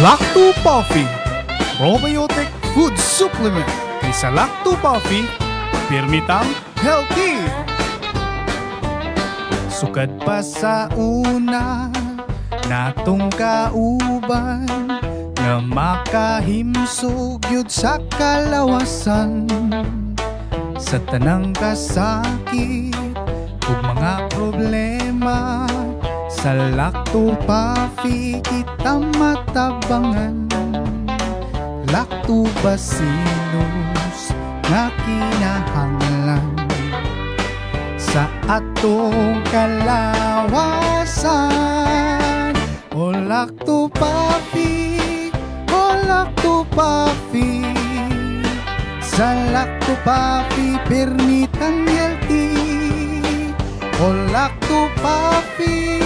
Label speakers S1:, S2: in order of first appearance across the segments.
S1: Lacto Puffy, probiotic food supplement. Isa Lacto Puffy, pirmitang healthy. Sukad pa sa una, natong kauban, nga makahimsog yun sa kalawasan. Sa tanang kasakit, ug mga problema, sa Lacto Puffy kita matabangan. Lactobacillus nga kinahanglan sa atong kalawasan. O Lacto Puffy, o Lacto Puffy, sa Lacto Puffy pirmitang healthy. O Lacto Puffy,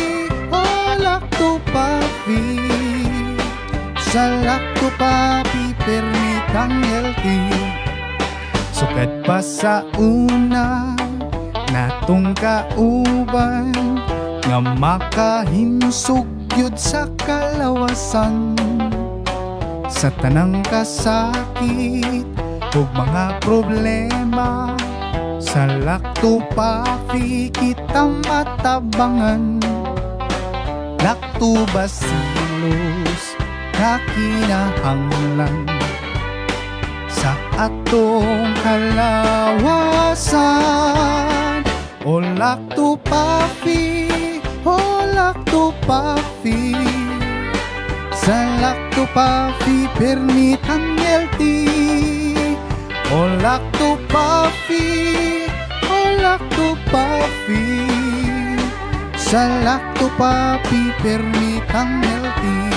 S1: o Lacto Puffy, sa Lacto Puffy pirmitang healthy. Sukad pa sa una, natong kauban, nga makahimsog yun sa kalawasan. Sa tanang kasakit ug mga problema, sa Lacto Puffy kita matabangan. Lactobacillus nga kinahanglan sa atong kalawasan. O Lacto Puffy, o Lacto Puffy, sa Lacto Puffy pirmitang healthy. O Lacto Puffy, o Lacto Puffy, sa Lacto Puffy pirmitang healthy.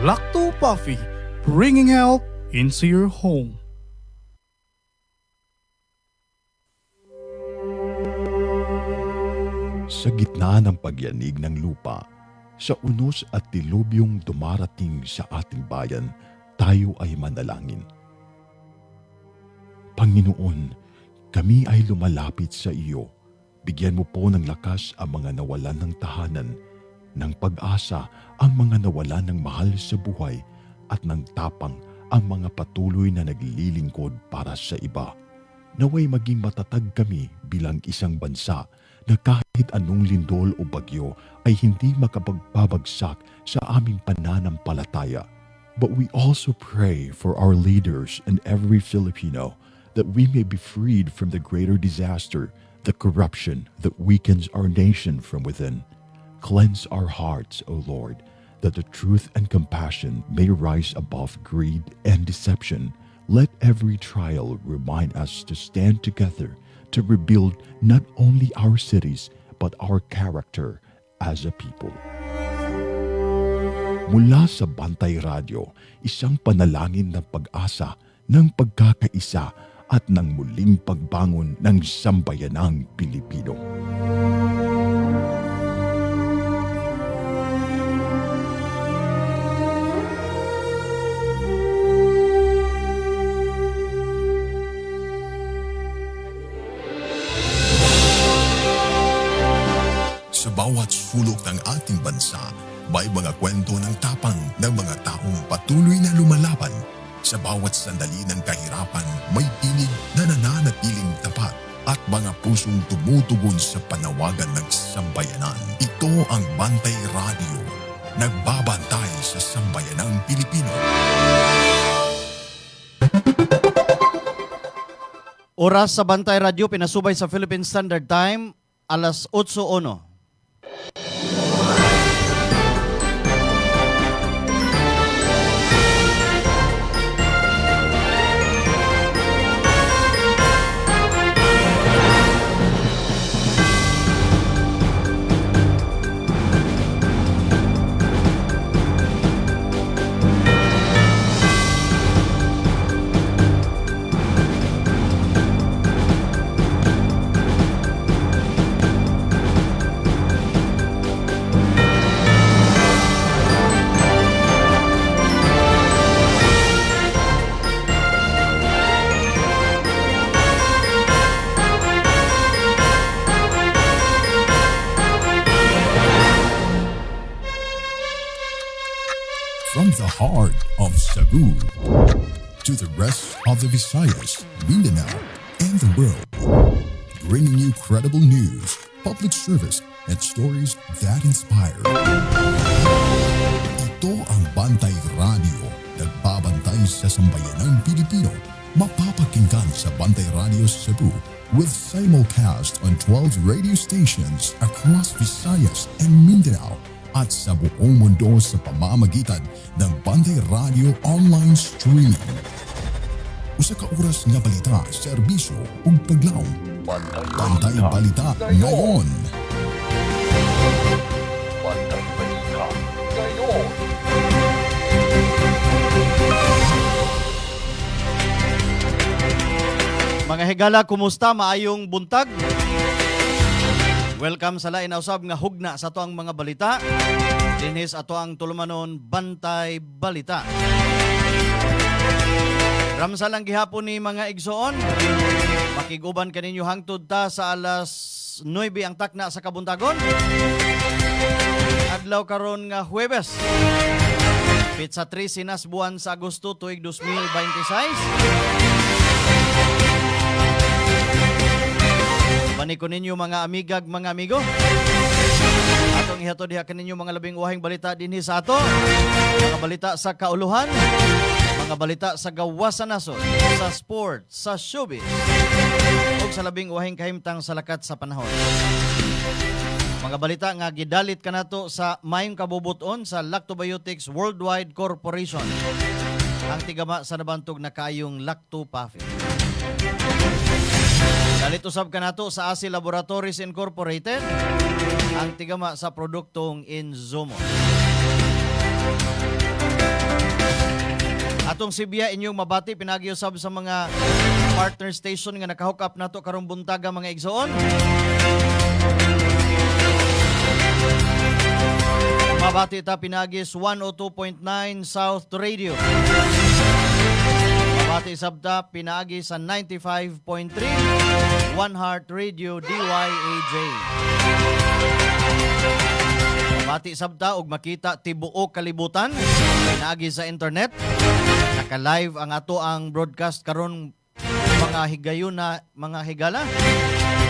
S1: Lacto Puffy, bringing health into your home.
S2: Sa gitna ng pagyanig ng lupa, sa unos at dilubyong dumarating sa ating bayan, tayo ay manalangin. Panginoon, kami ay lumalapit sa iyo. Bigyan mo po ng lakas ang mga nawalan ng tahanan, ng pag-asa ang mga nawalan ng mahal sa buhay, at ng tapang ang mga patuloy na naglilingkod para sa iba. Naway maging matatag kami bilang isang bansa na kahit anong lindol o bagyo ay hindi makapagbabagsak sa aming pananampalataya. But we also pray for our leaders and every Filipino that we may be freed from the greater disaster, the corruption that weakens our nation from within. Cleanse our hearts, O Lord, that the truth and compassion may rise above greed and deception. Let every trial remind us to stand together to rebuild not only our cities but our character as a people. Mula sa Bantay Radio, isang panalangin ng pag-asa, ng pagkakaisa at ng muling pagbangon ng sambayanang Pilipino.
S3: Sa bawat sulok ng ating bansa, may mga kwento ng tapang ng mga taong patuloy na lumalaban. Sa bawat sandali ng kahirapan, may tinig na nananatiling tapat at mga pusong tumutugon sa panawagan ng sambayanan. Ito ang Bantay Radio, nagbabantay sa sambayanang Pilipino.
S4: Oras sa Bantay Radio, pinasubay sa Philippine Standard Time, alas 8:01.
S3: heart of Cebu to the rest of the Visayas, Mindanao, and the world, bringing you credible news, public service, and stories that inspire. Ito ang Bantay Radio, nagbabantay sa sambayanang Pilipino. Mapapakinggan sa Bantay Radio Cebu with simulcast on 12 radio stations across Visayas and Mindanao at sa buong mundo sa pamamagitan ng Bantay Radio online streaming. Usa ka oras nga balita, serbisyo ug paglaom. Bantay Balita ngayon.
S5: Bantay Balita ngayon.
S4: Mga higala, kumusta? Maayong buntag. Welcome sa lain na usab nga hugna sa ato ang mga balita. Dinis ato ang tulumanon Bantay Balita. Ramsa lang gihapon ni mga igsoon. Makiguban kaninyo hangtod ta sa alas 9 ang takna sa kabuntagon. Adlaw karon nga Huwebes. Pitsa 3 sinas buwan sa Agosto tuig 2026. Bani ko ninyo mga amigag, mga amigo. Atong ihatod diha kaninyo mga labing uhing balita dinhi sa ato. Mga balita sa kauluhan, mga balita sa gawasan nason, sa sport, sa showbiz, ug sa labing uhing kahimtang sa lakat sa panahon. Mga balita nga gidalit kanato sa mayong kabubuton sa Lactobiotics Worldwide Corporation. Ang tigama sa nabantog na kayong Lactopafi. Dalit usab kanato sa ASI Laboratories Incorporated, ang tigama sa produktong Inzumo. Atong Sibya inyong mabati pinagiusab sa mga partner station nga nakahook up nato karong buntaga mga igsoon. Mabati ta pinagis 102.9 South Radio. Mabati sabta pinagi sa 95.3 One Heart Radio DYAJ. Mabati sabta ug makita tibuok kalibutan pinagi sa internet. Naka-live ang ato ang broadcast karon mga higayuna, mga higala.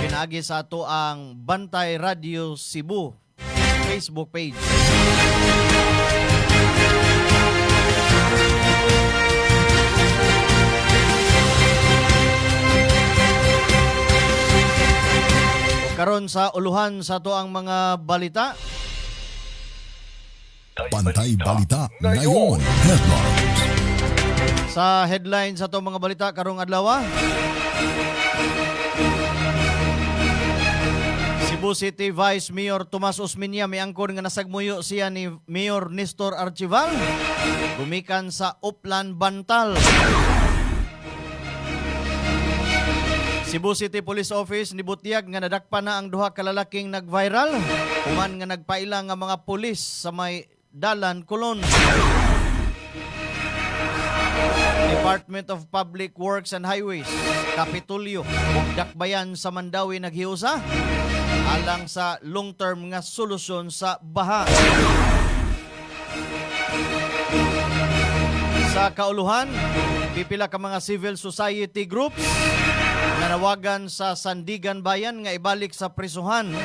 S4: Pinagi sa ato ang Bantay Radio Cebu Facebook page. Karon sa uluhan sa to ang mga balita.
S3: Bantay Balita ngayon. Headlines.
S4: Sa headlines sa to mga balita karong adlaw. Cebu City Vice Mayor Tomas Osmeña miangkon nga nasagmuyo siya ni Mayor Nestor Archival gumikan sa Uplan Bantal. Cebu City Police Office nibutyag nga nadakpan na ang duha ka lalaking nag-viral human nga nagpaila nga mga pulis sa may Dalan, Colon. Department of Public Works and Highways, Kapitolyo ug Dakbayan sa Mandawi naghiusa alang sa long-term nga solusyon sa baha. Sa kauluhan, pipila ka mga civil society groups nanawagan sa Sandigan Bayan nga ibalik sa prisuhan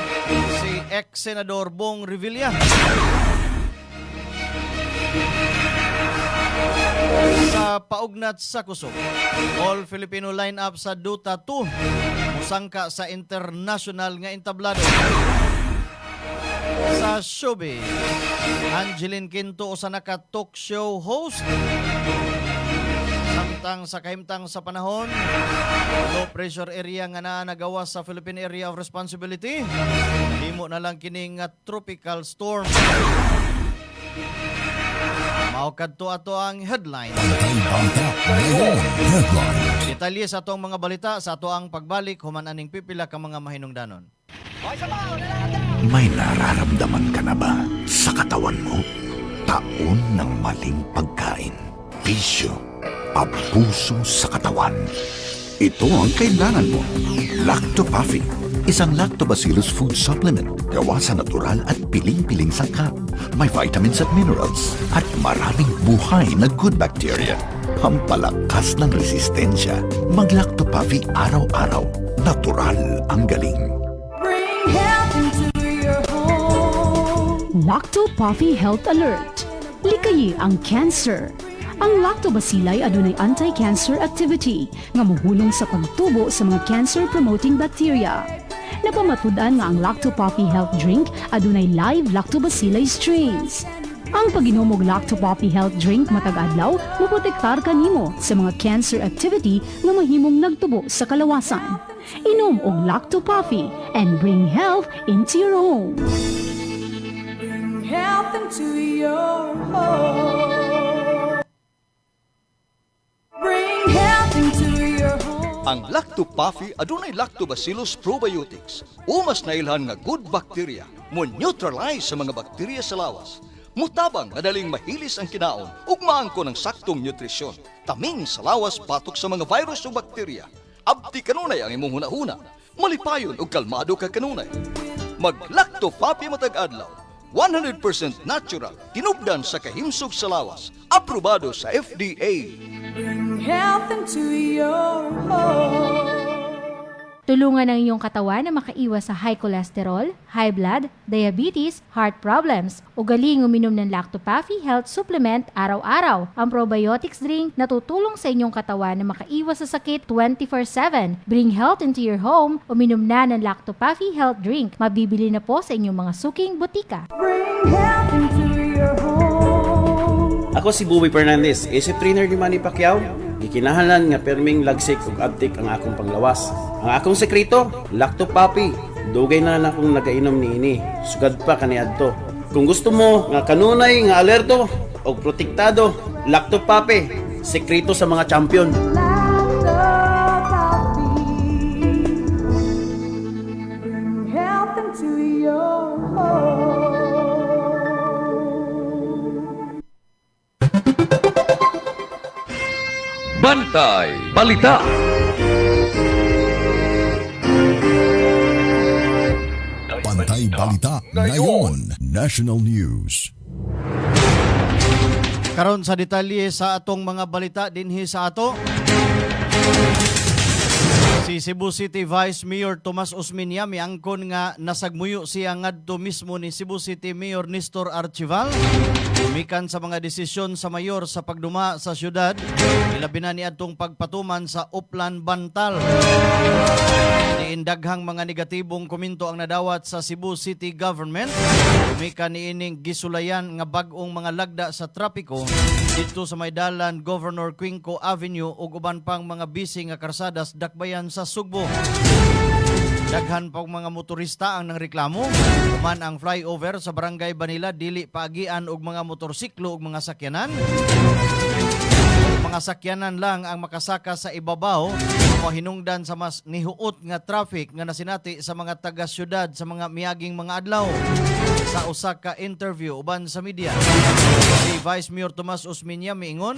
S4: si ex-senador Bong Revilla. Sa paugnat sa kusog, All Filipino lineup sa Dota 2 musangka sa international nga entablado. Sa showbiz, Angeline Quinto usa na ka talk show host. Samtang sa kahimtang sa panahon, low pressure area nga nagawa sa Philippine Area of Responsibility, himo na lang kining tropical storm. Mao kadto ato ang headline.
S3: Bantay Balita ngayon. Headlines.
S4: Detalye sa atong mga balita sa ato ang pagbalik human aning pipila ka mga mahinungdanon.
S6: May nararamdaman ka na ba sa katawan mo? Taon ng maling pagkain, bisyo, abuso sa katawan. Ito ang kailangan mo. Lactopafi. Isang lactobacillus food supplement gawa sa natural at piling-piling sangkap. May vitamins at minerals at maraming buhay na good bacteria. Pampalakas ng resistensya. Mag-Lactopuffy araw-araw. Natural ang galing.
S7: Bring health into your home.
S8: Lacto Puffy Health Alert. Likayi ang cancer. Ang lactobacilli adunay anti-cancer activity nga mohulong sa pagtubo sa mga cancer-promoting bacteria. Napamatud-an nga ang Lacto Puffy Health Drink adunay live lactobacilli strains. Ang pag-inom og Lacto Puffy Health Drink matag adlaw moprotektar kanimo sa mga cancer activity nga mahimong nagtubo sa kalawasan. Inom og Lacto Puffy and bring health into your home.
S7: Bring health into your home. Bring health into your home.
S9: Ang Lacto-Puffy adunay Lactobacillus probiotics. Umas na ilhan nga good bacteria mo neutralize sa mga bakterya sa lawas. Mutabang madaling mahilis ang kinaon ug maangko ng saktong nutrisyon. Taming sa lawas patok sa mga virus o bakterya. Abti kanunay ang imong hunahuna. Malipayon ug kalmado ka kanunay. Mag Lacto-Puffy matag adlaw. 100% natural, tinubdan sa kahimsog sa lawas. Aprobado sa FDA.
S7: Bring health into your home.
S10: Tulungan ang iyong katawan na makaiwas sa high cholesterol, high blood, diabetes, heart problems, o galing uminom ng Lacto-Puffy Health Supplement araw-araw. Ang probiotics drink na tutulong sa inyong katawan na makaiwas sa sakit 24/7. Bring health into your home, uminom na ng Lacto-Puffy Health Drink. Mabibili na po sa inyong mga suking butika.
S7: Bring health into your home.
S11: Ako si Bobby Fernandez, isip trainer ni Manny Pacquiao. Gikinahalan nga perming lagsik ug abtik ang akong panglawas. Ang akong sekreto, Lacto-Puffy. Dugay na akong nagainom niini. Sugad pa kaniadto. Kung gusto mo nga kanunay nga alerto o protektado, Lacto-Puffy. Sekreto sa mga champion.
S7: Lacto-Puffy. Bring health into your home.
S5: Bantay Balita.
S3: Bantay Balita ngayon. National News.
S4: Karon sa detalye sa atong mga balita dinhi sa ato. Si Cebu City Vice Mayor Tomas Osmeña miangkon nga nasagmuyo siya ngadto mismo ni Cebu City Mayor Nestor Archival mikan sa mga desisyon sa mayor sa pagduma sa syudad, ilabi na niadtong pagpatuman sa Uplan Bantal. Niindaghang mga negatibong komento ang nadawat sa Cebu City Government mikan niining gisulayan nga bag-ong mga lagda sa trapiko dito sa may dalan Governor Quinco Avenue ug uban pang mga busy nga karsadas dakbayan sa Sugbo. Daghan pang mga motorista ang nangreklamo human ang flyover sa Barangay Banila dili paagian og mga motorsiklo ug mga sakyanan. Mga sakyanan lang ang makasaka sa ibabaw o hinungdan sa mas nihuot nga traffic nga nasinati sa mga taga-syudad sa mga miaging mga adlaw. Sa usa ka interview uban sa media, si Vice Mayor Tomas Osmeña miingon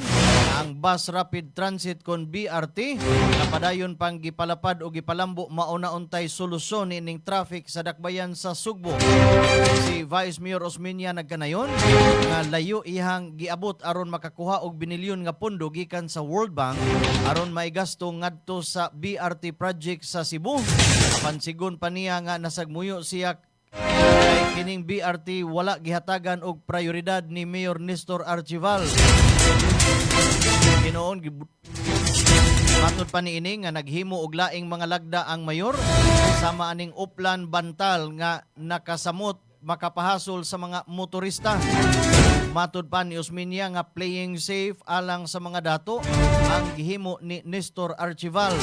S4: ang bus rapid transit kon BRT napadayon pang gipalapad o gipalambo mauna-untay solusyon ining traffic sa dakbayan sa Sugbo. Si Vice Mayor Osmeña nagkanayon nga layo ihang giabot aron makakuha og binilyon nga pondo gikan sa World Bank aron maigasto ngadto sa BRT project sa Cebu. Apan sigon pa niya nga nasagmuyo siya kay kining BRT wala gihatagan og prioridad ni Mayor Nestor Archival. Ginoon matod pa niini nga naghimo og laing mga lagda ang mayor sama aning Uplan Bantal nga nakasamot makapahasol sa mga motorista. Matod pa ni Osmeña nga playing safe alang sa mga dato ang gihimo ni Nestor Archival.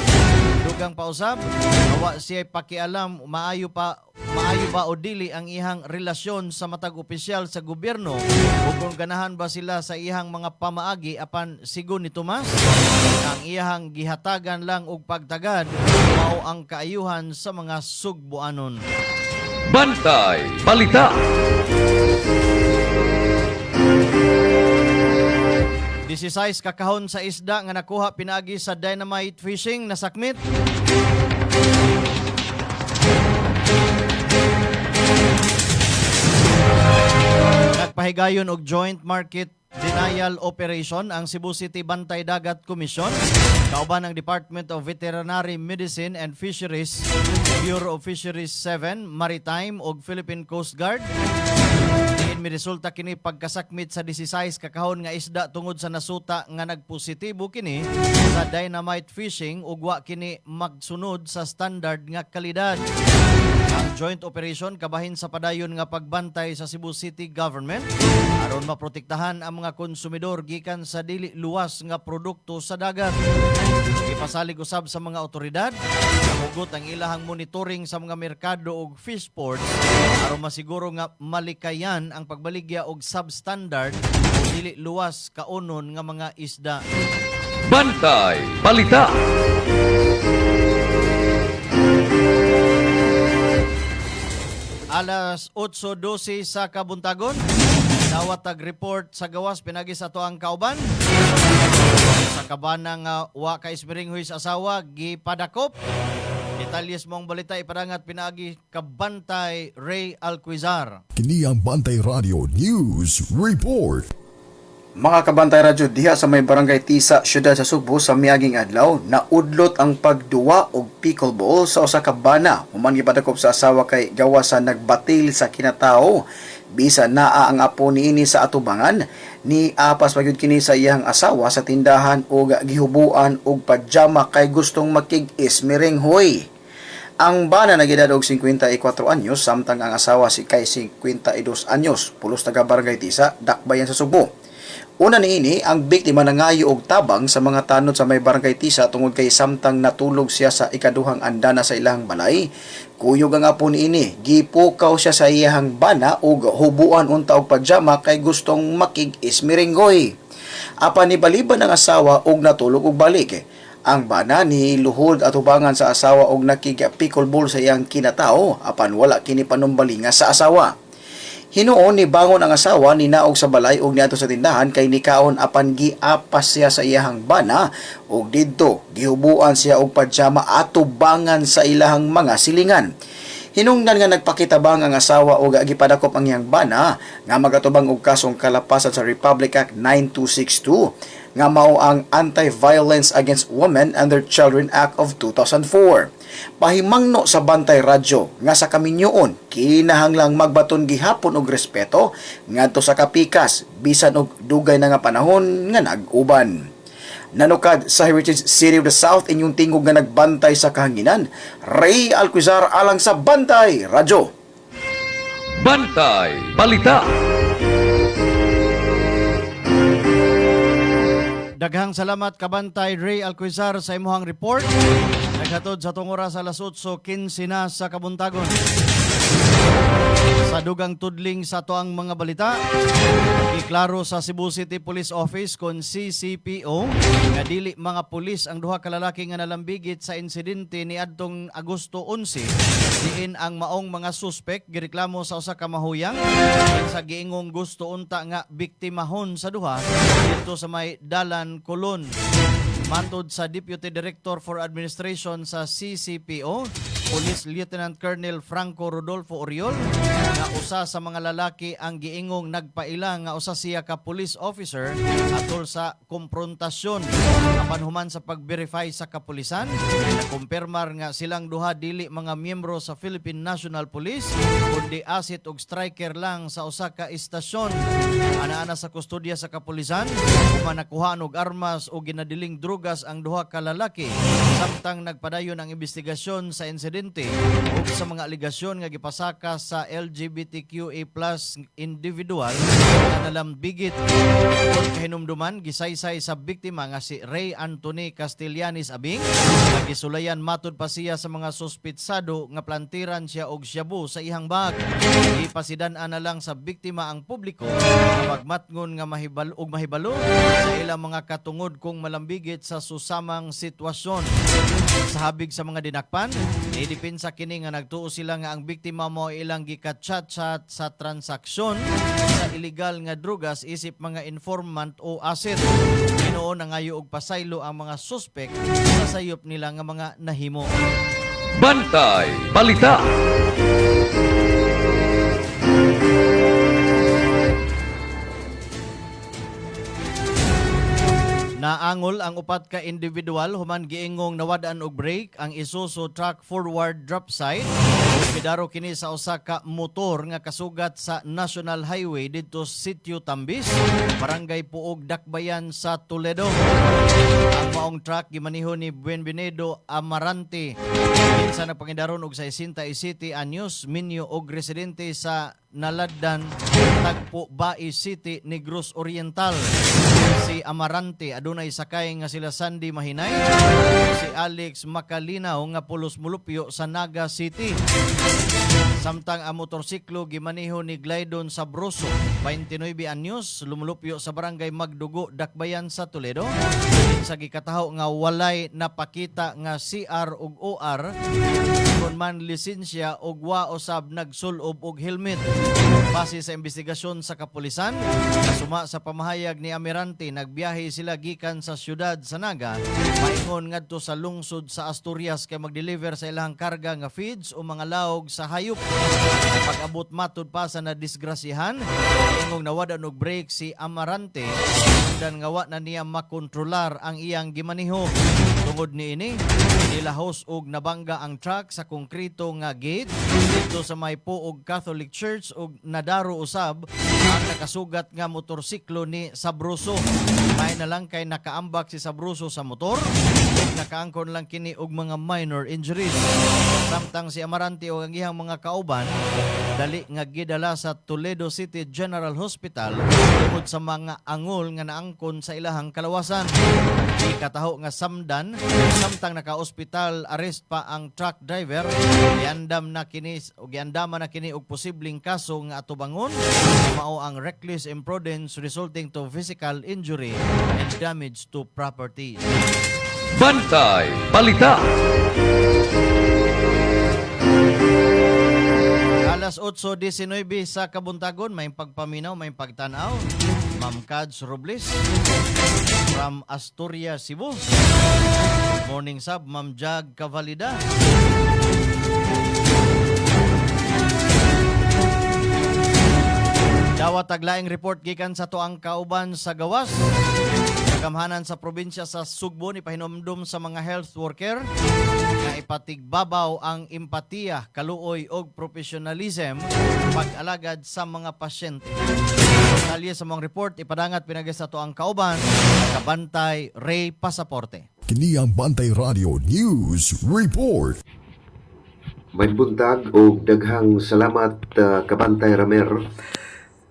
S4: Dugang pausab, awa siya pakialam maayo ba o dili ang ihang relasyon sa matag opisyal sa gobyerno o kung ganahan ba sila sa ihang mga pamaagi apan sigon ni Tomas ang ihang gihatagan lang og pagtagad mao ang kaayuhan sa mga Sugboanon.
S5: Bantay Balita.
S4: 16 kakahon sa isda nga nakuha pinaagi sa dynamite fishing nasakmit. Nagpahigayon og joint market denial operation ang Cebu City Bantay Dagat Commission, kauban ng Department of Veterinary Medicine and Fisheries, Bureau of Fisheries 7, Maritime ug Philippine Coast Guard. Diin mi resulta kini pagkasakmit sa 16 kakahon nga isda tungod sa nasuta nga nagpositibo kini sa dynamite fishing ug wa kini magsunod sa standard nga kalidad. Ang joint operation kabahin sa padayon nga pagbantay sa Cebu City Government aron maprotektahan ang mga konsumidor gikan sa dili luwas nga produkto sa dagat. Ipasalig usab sa mga otoridad nahugot ang ilahang monitoring sa mga merkado ug fish ports aron masiguro nga malikayan ang pagbaligya og substandard o dili luwas kaunon nga mga isda.
S5: Bantay Balita.
S4: Alas 8:12 sa kabuntagon, dawat tag-report sa gawas pinagi sa to ang kauban. Sa kabanang wa ka ismiringhoy sa asawa, gipadakop. Detalyes mong balita ipadangat pinagi kabantay Ray Alquizar.
S3: Kini ang Bantay Radio News Report.
S12: Mga kabantay radyo, diha sa may barangay Tisa, syudad sa Subo sa miaging adlaw, naudlot ang pagduwa og pickleball sa usa ka bana. Human gipadakop sa asawa kay gawas sa nagbatil sa kinatao. Bisa naa ang apo niini sa atubangan, ni apas pagyud kini sa iyang asawa sa tindahan og gihubuan og pajama kay gustong makig-ismirenghoy. Ang bana nagedad og 54 anyos samtang ang asawa si kay 52 anyos, pulos taga barangay Tisa, Dakbayan sa Subo. Una niini, ang biktima nangayo og tabang sa mga tanod sa may barangay Tisa tungod kay samtang natulog siya sa ikaduhang andana sa ilahang balay. Kuyog ang apo niini, gipukaw siya sa iyahang bana og hubuan unta og pajama kay gustong makig-ismirenggoy. Apan ni baliban ang asawa og natulog og balik. Ang bana ni luhod at hubangan sa asawa og nakig-pickleball sa iyang kinatao apan wala kini panumbalinga sa asawa. Hinuon ni bangon ang asawa ni naog sa balay og niadto sa tindahan kay nikaon apan giapas siya sa iyahang bana og didto gihubuan siya og pajama atubangan sa ilahang mga silingan. Hinungdan nga nagpakitabang ang asawa og gipadakop ang iyang bana nga magatubang og kasong kalapasan sa Republic Act 9262 nga mao ang Anti-Violence Against Women and Their Children Act of 2004. Pahimangno sa Bantay Radyo nga sa kaminyoon kinahanglang magbaton gihapon og respeto ngadto sa kapikas bisan og dugay na nga panahon nga nag-uban. Nanukad sa Heritage City of the South inyong tingog nga nagbantay sa kahanginan, Ray Alquizar alang sa Bantay Radyo.
S5: Bantay Balita.
S4: Daghang salamat kabantay Ray Alquizar sa imuhang report. Naghatod sa tungora sa alas 8:15 na sa kabuntagon. Sa dugang tudling sa toang mga balita, iklaro sa Cebu City Police Office kon CCPO nga dili mga pulis ang duha ka lalaki nga nalambigit sa insidente ni adtong Agosto 11 diin ang maong mga suspek gireklamo sa usa ka mahuyang sa giingong gusto unta nga biktimahon sa duha dito sa may Dalan, Colon. Mantod sa Deputy Director for Administration sa CCPO, Police Lieutenant Colonel Franco Rodolfo Oriol, nga usa sa mga lalaki ang giingong nagpaila nga usa siya ka police officer atol sa komprontasyon. Apan human sa pag-verify sa kapulisan, nakumpirmar nga silang duha dili mga miyembro sa Philippine National Police, kundi asit og striker lang sa usa ka istasyon. Ana-ana sa kustodya sa kapulisan, manakuhaan og armas o ginadiling drugas ang duha ka lalaki, samtang nagpadayon ang investigasyon sa insidente ug sa mga aligasyon nga gipasaka sa LGBTQA+ individual na nalambigit. Kung kahinumduman, gisaysay sa biktima nga si Ray Anthony Castellanes Abing, nga gisulayan matud pa siya sa mga suspitsado nga plantiran siya og shabu sa ihang bag. Ipasidan-an na lang sa biktima ang publiko na magmatngon nga mahibalo sa ilang mga katungod kung malambigit sa susamang sitwasyon. Sa habig sa mga dinakpan, idipinsa kini nga nagtuo sila nga ang biktima mo ilang gikachat-chat sa transaksyon sa illegal nga drugas isip mga informant o asset. Hinuon na ngayo og pasaylo ang mga suspek sa sayop nila nga mga nahimo.
S5: Bantay Balita.
S4: Naangol ang upat ka individual human giingong nawadaan og brake ang Isuzu truck forward drop side. Pidaro kini sa usa ka motor nga kasugat sa National Highway didto sa Sitio Tambis, Barangay Puog, Dakbayan sa Toledo. Ang maong truck gimaniho ni Buenvenido Amarante. Minsan na pangidaron og 67 anyos, minyo og residente sa Naladdan, Tagpo, Bai City, Negros Oriental. Si Amarante adunay sakay nga sila Sandy Mahinay, si Alex Macalinaw nga pulos mulupyo sa Naga City. Samtang ang motorsiklo gimaniho ni Glidon Sabroso, 29 anyos, lumulupyo sa Barangay Magdugo, Dakbayan sa Toledo. Sa gikataho nga walay napakita nga CR ug OR kon man lisensya ug wa usab nagsulob og helmet. Base sa investigasyon sa kapulisan, kasuma sa pamahayag ni Amirante, nagbiyahe sila gikan sa syudad sa Naga, maingon ngadto sa lungsod sa Asturias kay mag-deliver sa ilang karga nga feeds o mga laog sa hayop. Pag-abot matud pa sa nadisgrasyahan, ingong nawadan og brake si Amarante, dan nga wa na niya makontrolar ang iyang gimaniho. Tungod niini, nilahos og nabangga ang truck sa konkrito nga gate dito sa may Puog Catholic Church ug nadaro usab ang nakasugat nga motorsiklo ni Sabroso. May na lang kay nakaambak si Sabroso sa motor ug nakaangkon lang kini og mga minor injuries. Samtang si Amarante ug ang iyang mga kauban dali nga gidala sa Toledo City General Hospital tungod sa mga angol nga naangkon sa ilahang kalawasan. Ikataho nga samdan, samtang naka-ospital arrest pa ang truck driver, giandam na kini o giandama na kini og posibleng kaso nga atubangon mao ang reckless imprudence resulting to physical injury and damage to property.
S5: Bantay Balita.
S4: Alas 8:19 sa kabuntagon, may pagpaminaw, may pagtanaw. Ma'am Cads Robles from Asturias, Cebu. Morning sub, Ma'am Jag Cavalida. Dawat taglaing report gikan sa tuang kauban sa gawas. Kagamhanan sa probinsya sa Sugbo ni pahinomdom sa mga health worker nga ipatigbabaw ang empatiya, kaluoy og professionalism pag-alagad sa mga pasyente. Detalye sa mga report ipadangat pinagi sa tuang kauban Kabantay Ray Pasaporte.
S3: Kini ang Bantay Radio News Report.
S13: May buntag o daghang salamat Kabantay Ramer.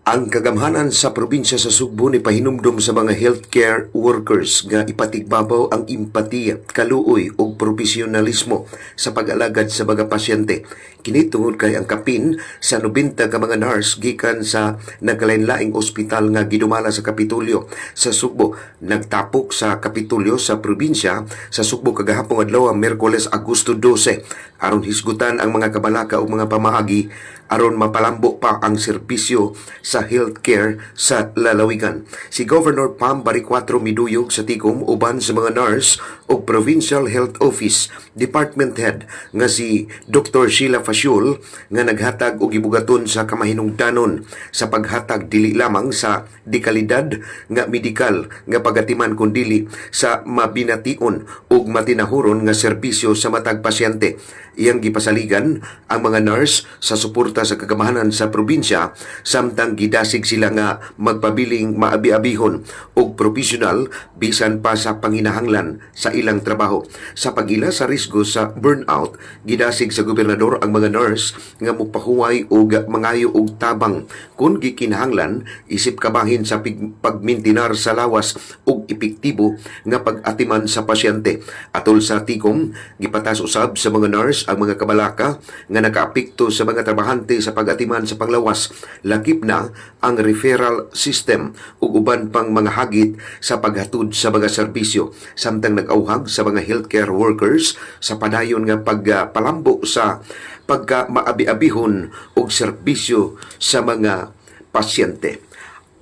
S13: Ang kagamhanan sa probinsya sa Sugbo ni pahinumdom sa mga healthcare workers nga ipatigbabaw ang empatiya, kaluoy ug profesionalismo sa pag-alagad sa mga pasyente. Kini tungod kay ang kapin sa 90 ka mga nurse gikan sa nagkalain-laing ospital nga gidumala sa Kapitolyo sa Sugbo nagtapok sa Kapitolyo sa probinsya sa Sugbo kagahapon adlaw Miyerkules Agosto 12 aron hisgutan ang mga kabalaka ug mga pamaagi aron mapalambo pa ang serbisyo sa healthcare sa lalawigan. Si Governor Pam Baricuatro miduyog sa tigom uban sa mga nurse o Provincial Health Office Department Head nga si Dr. Sheila Fasiul nga naghatag og gibugaton sa kamahinungdanon sa paghatag dili lamang sa dekalidad nga medikal nga pagatiman kundili sa mabination ug matinahuron nga serbisyo sa matag pasyente. Iyang gipasaligan ang mga nurse sa suporta sa kagamahanan sa probinsya samtang gidasig sila nga magpabiling maabi-abihon og professional bisan pa sa panginahanglan sa ilang trabaho. Sa pagila sa risgo sa burnout, gidasig sa gobernador ang mga nurse nga mopahuway og mangayo og tabang kung gikinahanglan isip kabahin sa pagmintinar sa lawas og epektibo nga pag-atiman sa pasyente. Atol sa tigom, gipatas usab sa mga nurse ang mga kabalaka nga nakaapekto sa mga trabahante sa pag-atiman sa panglawas. Lakip na ang referral system ug uban pang mga hagit sa paghatod sa mga serbisyo samtang nag-auhag sa mga healthcare workers sa padayon nga pagpalambo sa pagka-maabi-abihon og serbisyo sa mga pasyente.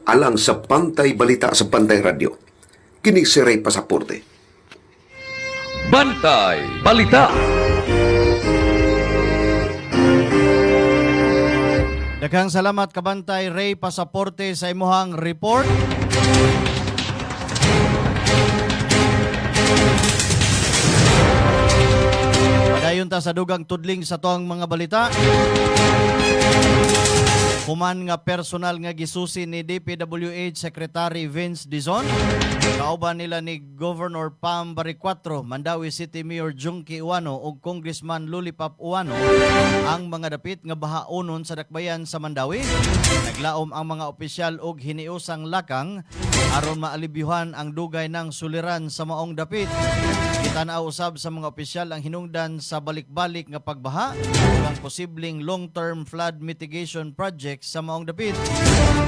S13: Alang sa Bantay Balita sa Bantay Radio, kini si Ray Pasaporte.
S5: Bantay Balita.
S4: Daghang salamat Kabantay Ray Pasaporte sa imuhang report. ta sa dugang tudling sa tuang mga balita. Human nga personal nga gisusi ni DPWH Secretary Vince Dizon. Kauban nila ni Governor Pam Barriquatro, Mandawi City Mayor Junkie Uwano ug Congressman Lulipap Uwano ang mga dapit nga bahaunon sa dakbayan sa Mandawi. Naglaom ang mga opisyal og hiniusang lakang aron maalibyuhan ang dugay ng suliran sa maong dapit. Kitanaw usab sa mga opisyal ang hinungdan sa balik-balik nga pagbaha ug ang posibleng long-term flood mitigation project sa maong dapit.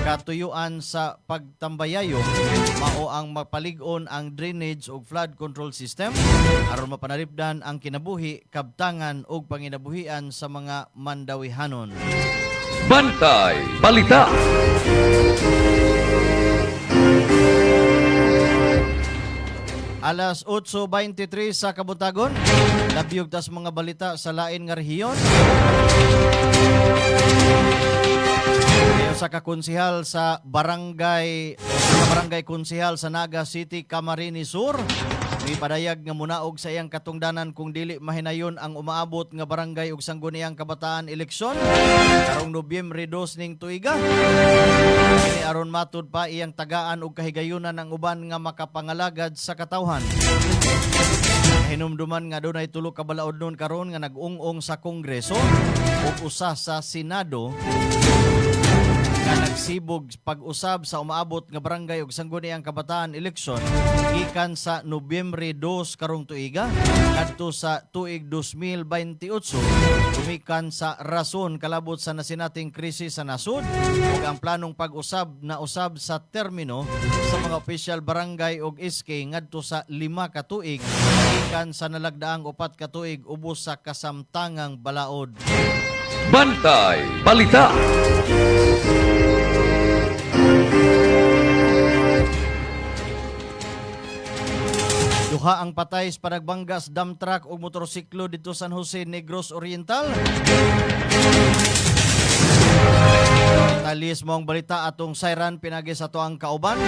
S4: Katuyuan sa pagtambayayo mao ang mapalig-on ang drainage ug flood control system aron mapanalipdan ang kinabuhi, kabtangan ug panginabuhian sa mga Mandawihanon.
S5: Bantay Balita.
S4: Alas 8:23 sa Kabutagon, labyog tas mga balita sa lain nga rehiyon. Sa kakonsihal sa barangay konsihal sa Naga City, Camarines Sur, may padayag nga munaog sa iyang katungdanan kung dili mahinayon ang umaabot nga barangay ug sangguniang kabataan eleksyon karong Nobyembre 2 ning tuiga. Kini aron matud pa iyang tagaan ug kahigayunan ang uban nga makapangalagad sa katawhan. Hinumduman nga dunay tulo ka balaod nun karon nga nag-ung-ung sa Kongreso ug usa sa Senado nga nagsibog pag-usab sa umaabot nga barangay ug sangguniang kabataan eleksyon gikan sa Nobyembre 2 karong tuiga kadto sa tuig 2028 tumikan sa rason kalabot sa nasinating krisis sa nasud ug ang planong pag-usab na usab sa termino sa mga opisyal barangay ug SK ngadto sa 5 ka tuig gikan sa nalagdaang 4 ka tuig ubos sa kasamtangang balaod.
S5: Bantay Balita.
S4: Duha ang patay sa panagbanggas dump truck ug motorsiklo dito San Jose, Negros Oriental. Talis mo ang balita atong Siren pinagi sa tuang kauban,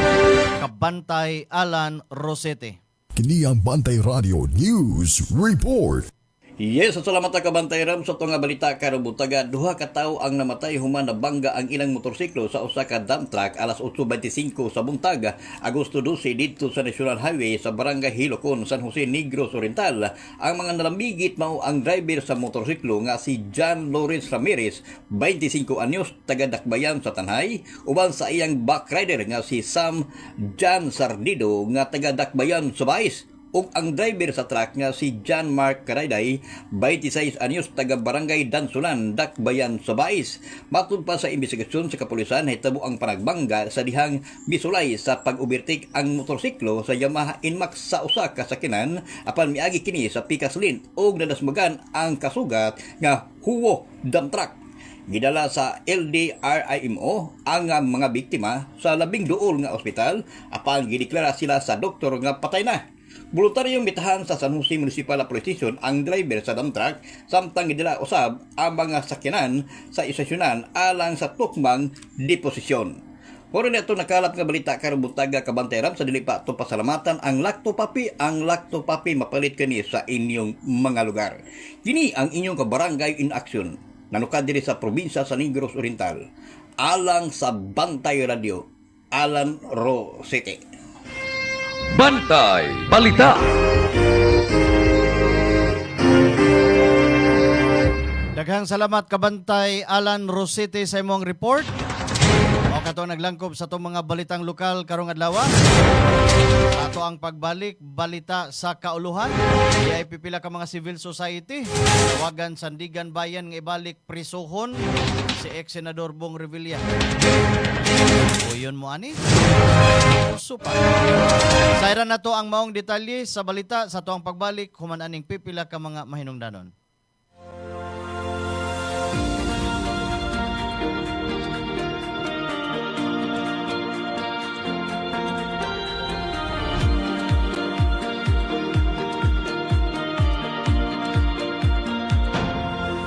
S4: Kabantay Alan Rosete.
S3: Kini ang Bantay Radio News Report.
S9: Yes, salamat ka Bantay Ram sa nga balita karong butaga. Duha ka tawo ang namatay human na bangga ang ilang motorsiklo sa usa ka dump truck alas 8:25 sa buntag, Agosto 12 dito sa National Highway sa Barangay Hilocon, San Jose, Negros Oriental. Ang mga nalambigit mao ang driver sa motorsiklo nga si John Lawrence Ramirez, 25 anyos, taga Dakbayan sa Tanay, uban sa iyang backrider nga si Sam John Sardido nga taga Dakbayan sa Bais. Ug ang driver sa truck nga si John Mark Carayday, 26 anyos, taga Barangay Dansulan, Dakbayan sa Bais. Matud pa sa investigasyon sa kapulisan, hitabo ang panagbangga sa dihang bisulay sa pag-overtake ang motorsiklo sa Yamaha Inmax sa usa ka sakyanan apan miagi kini sa Picas Lane ug nadasmagan ang kasugat nga huwo dump truck. Gidala sa LDRIMO ang mga biktima sa 12 nga ospital apan gideklara sila sa doktor nga patay na. Voluntaryong bitahan sa San Jose Municipal Police Station ang driver sa dump truck samtang gidala usab ang mga sakyanan sa istasyonan alang sa tukmang deposisyon. Puro na ito nakalap nga balita karong buntaga Kabantay Ram sa dili pa ito pasalamatan ang Lacto Papi. Ang Lacto Papi mapalit kani sa inyong mga lugar. Kini ang inyong kabarangay in action. Nanukad diri sa probinsya sa Negros Oriental. Alang sa Bantay Radio, Alan Rosete.
S5: Bantay Balita.
S4: Daghang salamat Kabantay Alan Rosete sa imong report. O kato naglangkob sa itong mga balitang lokal karong adlaw. Sa ato ang pagbalik balita sa kauluhan. Di pipila ka mga civil society. Tawagan Sandigan Bayan nga ibalik prisohon si ex-senador Bong Revilla. O yun mo ani? Super. Sayra na to ang maong detalye sa balita sa to ang pagbalik human aning pipila ka mga mahinungdanon.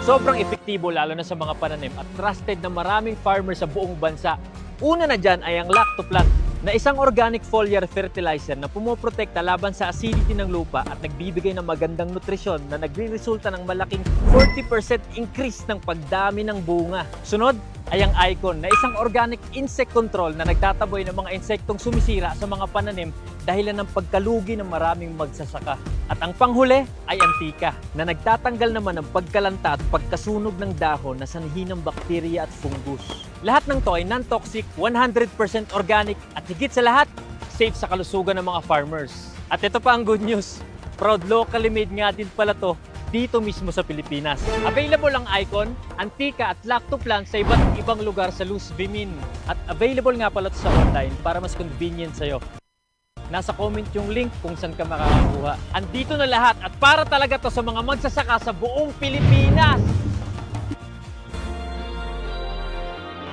S14: Sobrang epektibo lalo na sa mga pananim at trusted na maraming farmers sa buong bansa. Una na dyan ay ang Lacto Plant. na isang organic foliar fertilizer na pumoprotekta laban sa acidity ng lupa at nagbibigay ng magandang nutrisyon na nagre-resulta ng malaking 40% increase ng pagdami ng bunga. Sunod ay ang Icon na isang organic insect control na nagtataboy ng mga insektong sumisira sa mga pananim dahilan ng pagkalugi ng maraming magsasaka. At ang panghuli ay Antika na nagtatanggal naman ng pagkalanta at pagkasunog ng dahon na sanhi ng bakterya at fungus. Lahat ng to ay non-toxic, 100% organic at higit sa lahat, safe sa kalusugan ng mga farmers. At ito pa ang good news, proud locally made nga din pala to dito mismo sa Pilipinas. Available ang Icon, Antika at Lactoplan sa iba't ibang lugar sa Luz Vimin. At available nga pala to sa online para mas convenient sa'yo. Nasa comment yung link kung saan ka makakakuha. Andito na lahat at para talaga to sa mga magsasaka sa buong Pilipinas.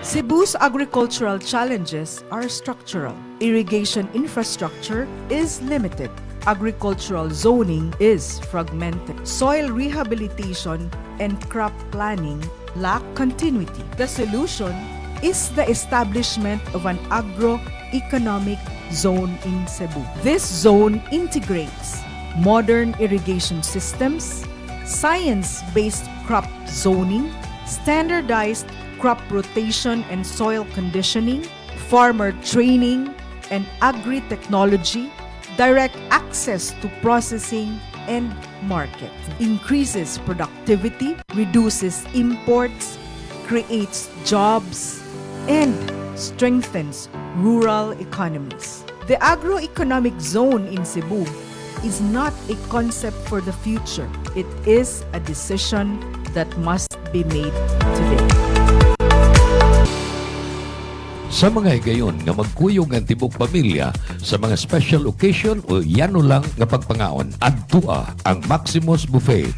S15: Cebu's agricultural challenges are structural. Irrigation infrastructure is limited. Agricultural zoning is fragmented. Soil rehabilitation and crop planning lack continuity. The solution is the establishment of an agro-economic zone in Cebu. This zone integrates modern irrigation systems, science-based crop zoning, standardized crop rotation and soil conditioning, farmer training and agri-technology, direct access to processing and market, increases productivity, reduces imports, creates jobs, and strengthens rural economies. The agroeconomic zone in Cebu is not a concept for the future. It is a decision that must be made today.
S16: Sa mga higayon nga magkuyog ang tibok pamilya sa mga special occasion o yano lang nga pagpangaon, adtua ang Maximus Buffet.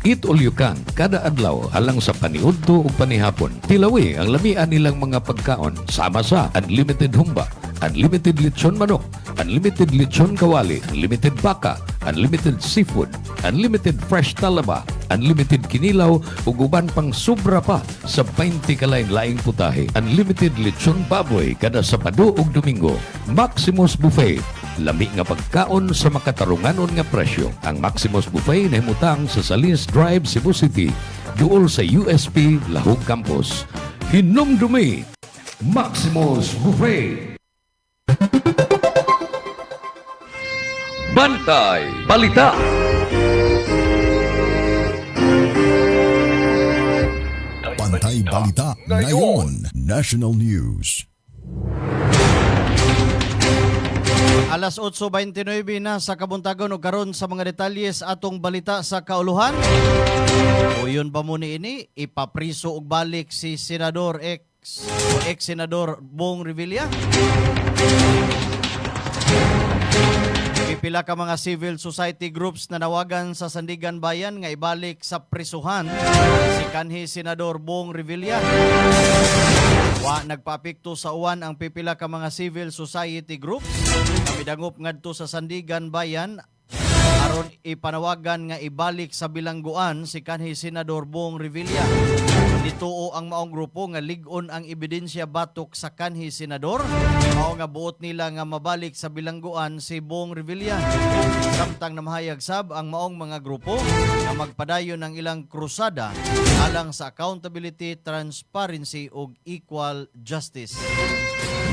S16: Eat all you can kada adlaw alang sa paniudto ug panihapon. Tilawi ang lamian nilang mga pagkaon sama sa unlimited humba, unlimited lechon manok, unlimited lechon kawali, unlimited baka, unlimited seafood, unlimited fresh talaba, unlimited kinilaw ug uban pang sobra pa sa 20 kalain-laing putahe. Unlimited lechon baboy kada Sabado ug Domingo. Maximus Buffet. Lami nga pagkaon sa makatarunganon nga presyo. Ang Maximus Buffet nahimutang sa Salis Drive, Cebu City, duol sa USP Lahog Campus. Hinumdumi Maximus Buffet.
S5: Bantay Balita.
S3: Bantay Balita ngayon, National News.
S4: Alas 8:29 na sa kabuntagon ug karon sa mga detalles atong balita sa kauluhan. Uyon ba mo ni ini ipapriso og balik si Senador ex-senador Bong Revilla? Pipila ka mga civil society groups na nawagan sa Sandigan Bayan nga ibalik sa prisuhan si kanhi Senador Bong Revilla. Wa nagpapikto sa uwan ang pipila ka mga civil society groups na midangop ngadto sa Sandigan Bayan aron ipanawagan nga ibalik sa bilangguan si kanhi Senador Bong Revilla. Dituo ang maong grupo nga lig-on ang ebidensya batok sa kanhi senador. Mao nga buot nila nga mabalik sa bilangguan si Bong Revilla. Samtang namahayag sab ang maong mga grupo nga magpadayon ng ilang krusada alang sa accountability, transparency ug equal justice.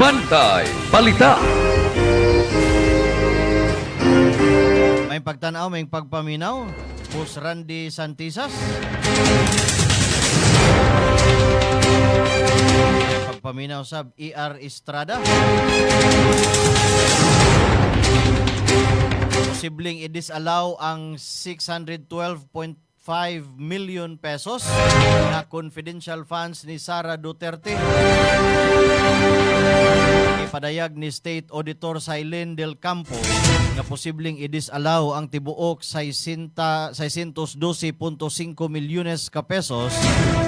S5: Bantay Balita.
S4: May pagtanaw, may pagpaminaw. Boss Randy Santisas. Pagpaminaw sab ER Estrada. Posibleng i-disallow ang 612.5 million pesos na confidential funds ni Sara Duterte. Ipadayag ni State Auditor Silene Del Campo nga posibleng i-disallow ang tibuok 612.5 milyones ka pesos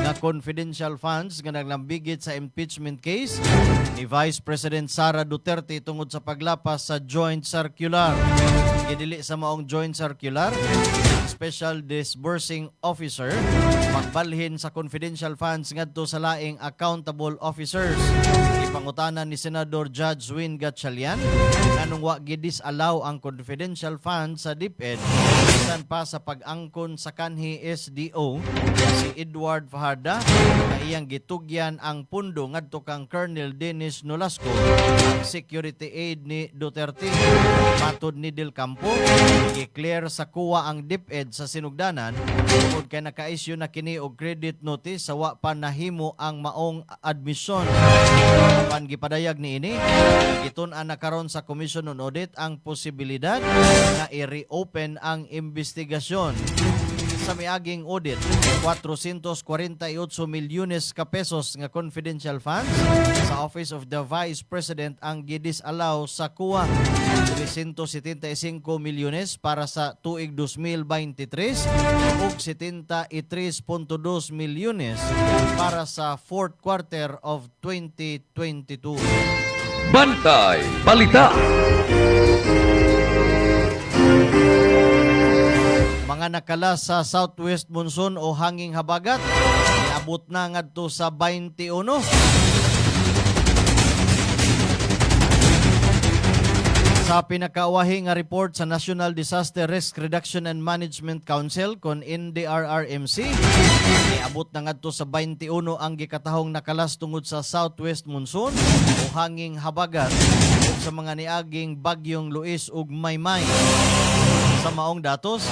S4: na confidential funds nga naglambigit sa impeachment case ni Vice President Sara Duterte tungod sa paglapas sa joint circular. Idili sa maong joint circular, Special Disbursing Officer magbalhin sa confidential funds ngadto sa laing accountable officers. Pangutanan ni Senador Judge Win Gatchalian nganong wa gidis-allow ang confidential funds sa DepEd bisan pa sa pag-angkon sa kanhi SDO si Edward Fajarda na iyang gitugyan ang pundo ngadto kang Colonel Dennis Nolasco, ang security aid ni Duterte. Matod ni Del Campo, i-clear sa kuwa ang DepEd sa sinugdanan tungod kay naka-issue na kini og credit notice sa wa pa nahimo ang maong admission. Pan gipadayag ni ini, gitun-an na karon sa Commission on Audit ang posibilidad na i-reopen ang investigasyon. Sa miaging audit, 448 milyones ka pesos nga confidential funds sa Office of the Vice President ang gidis-allow sa kuwa. 375 milyones para sa tuig 2023 ug 73.2 milyones para sa fourth quarter of 2022.
S5: Bantay Balita.
S4: Mga nakala sa southwest monsoon o hanging habagat, iabot na ngadto sa 21. Sa pinakaawahi nga report sa National Disaster Risk Reduction and Management Council kon NDRRMC, iabot na ngadto sa 21 ang gikatahong nakalas tungod sa southwest monsoon o hanging habagat ug sa mga niaging bagyong Luis ug Maymay. Sa maong datos,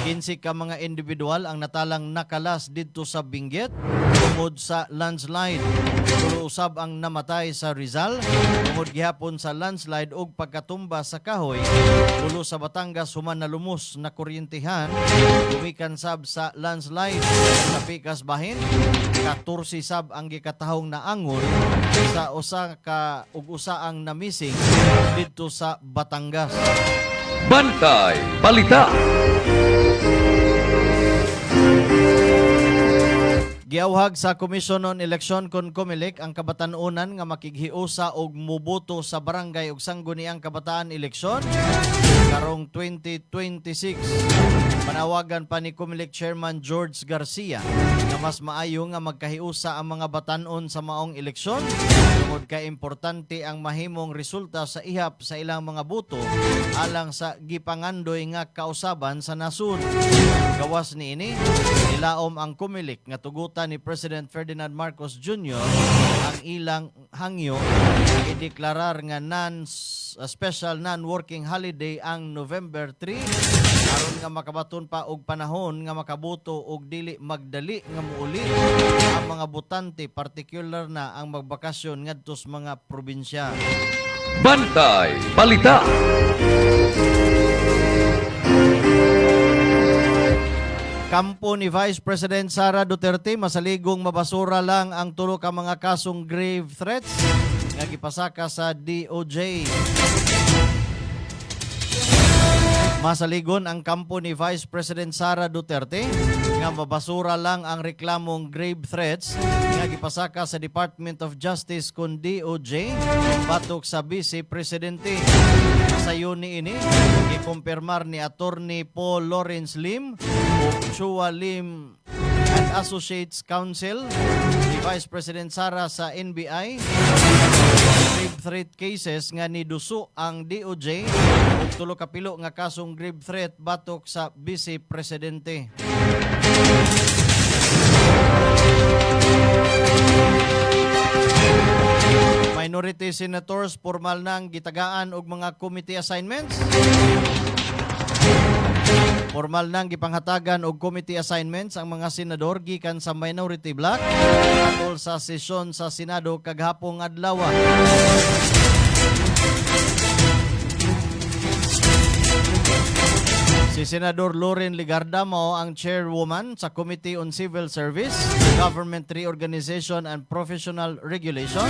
S4: 15 ka mga individual ang natalang nakalas didto sa Benguet tungod sa landslide. Tulo usab ang namatay sa Rizal tungod gihapon sa landslide ug pagkatumba sa kahoy. Tulo sa Batangas human na lumos na kuryentehan gumikan sab sa landslide. Sa Pikas Bahin, 14 sab ang gikatahong naangon sa usa ang namising didto sa Batangas.
S5: Bantay Balita.
S4: Giawhag sa Commission on Election kon COMELEC ang kabatan-unan nga makighiusa og muboto sa barangay ug sangguniang kabataan eleksyon karong 2026. Panawagan pa ni COMELEC Chairman George Garcia na mas maayo nga magkahiusa ang mga batan-on sa maong eleksyon tungod kay importante ang mahimong resulta sa ihap sa ilang mga boto alang sa gipangandoy nga kausaban sa nasud. Gawas niini, nilaom ang COMELEC nga tugutan ni President Ferdinand Marcos Jr. ang ilang hangyo i-deklarar nga special non-working holiday ang November 3 aron nga makabaton pa og panahon nga makaboto og dili magdali nga muuli ang mga botante, particular na ang magbakasyon ngadto sa mga probinsya.
S5: Bantay Balita.
S4: Kampo ni Vice President Sara Duterte masaligong mabasura lang ang tulo ka mga kasong grave threats nga gipasaka sa DOJ. Masaligon ang kampo ni Vice President Sara Duterte nga mabasura lang ang reklamong grave threats nga gipasaka sa Department of Justice kun DOJ batok sa Vice Presidente. Sayon ni ini, ikumpirmar ni Attorney Paul Lawrence Lim o Chua Lim and Associates Counsel ni Vice President Sara sa NBI grave threat cases nga niduso ang DOJ ug tulo ka pilo nga kasong grave threat batok sa Vice Presidente. Minority senators formal nang gitagaan og mga committee assignments. Formal nang gipanghatagan og committee assignments ang mga senador gikan sa minority bloc atol sa sesyon sa Senado kaghapong adlaw. Si Senador Loren Ligarda mao ang chairwoman sa Committee on Civil Service, Government Reorganization and Professional Regulation.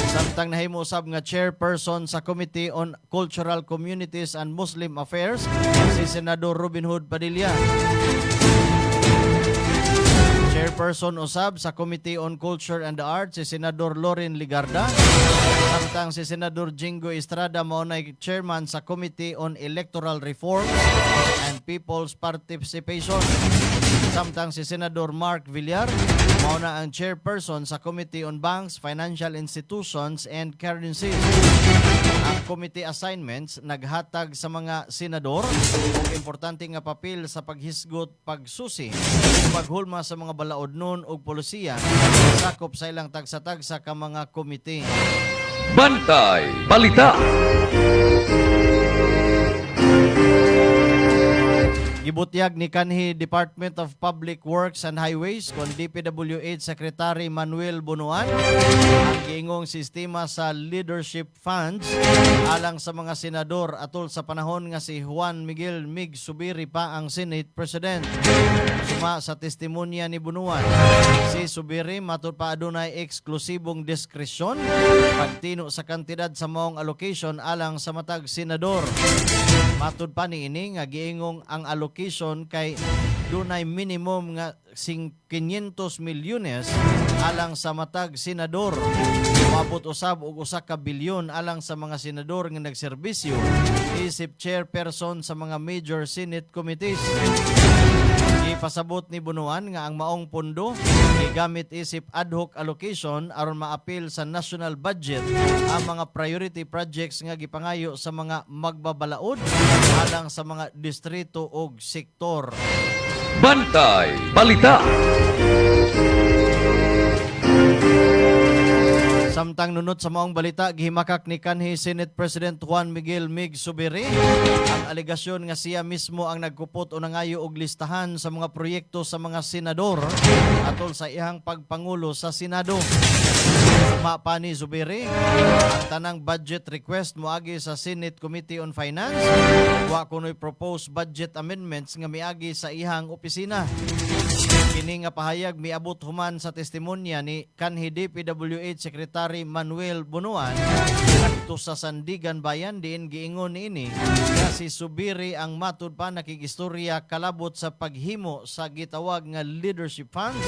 S4: Samtang nahimo usab nga chairperson sa Committee on Cultural Communities and Muslim Affairs, si Senador Robin Hood Padilla. Chairperson usab sa Committee on Culture and the Arts, si Senador Loren Ligarda. Samtang si Senador Jingo Estrada mao nay chairman sa Committee on Electoral Reform and People's Participation. Samtang si Senador Mark Villar mao na ang chairperson sa Committee on Banks, Financial Institutions and Currencies. Ang committee assignments naghatag sa mga senador og importante nga papel sa paghisgot, pagsusi, ug paghulma sa mga balaodnon ug polisiya sakop sa ilang tagsa-tagsa ka mga komite.
S5: Bantay Balita.
S4: Gibutyag ni kanhi Department of Public Works and Highways kon DPWH Secretary Manuel Bunuan ang giingong sistema sa leadership funds alang sa mga senador atol sa panahon nga si Juan Miguel Mig Subiri pa ang Senate President. Suma sa testimonya ni Bunuan, si Subiri matud pa adunay eksklusibong diskresyon pagtino sa kantidad sa maong allocation alang sa matag senador. Matud pa niini nga giingong ang allocation kay dunay minimum nga 500 milyones alang sa matag senador. Umabot usab og 1 ka bilyon alang sa mga senador nga nagserbisyo isip chairperson sa mga major Senate committees. Ipasabot ni Bunuan nga ang maong pondo gigamit isip ad hoc allocation aron maapil sa national budget ang mga priority projects nga gipangayo sa mga magbabalaod alang sa mga distrito ug sektor.
S5: Bantay Balita.
S4: Samtang nunot sa maong balita, gihimakak ni kanhi Senate President Juan Miguel Mig Subiri ang aligasyon nga siya mismo ang nagkupot o nangayo og listahan sa mga proyekto sa mga senador atol sa iyang pagpangulo sa Senado. Mapa ni Subiri, ang tanang budget request moagi sa Senate Committee on Finance, wa kuno'y proposed budget amendments nga miagi sa iyang opisina. Kini nga pahayag miabot human sa testimonya ni kanhi DPWH Secretary Manuel Bunuan ngadto sa Sandigan Bayan diin giingon niini nga si Subiri ang matud pa nakigistorya kalabot sa paghimo sa gitawag nga leadership funds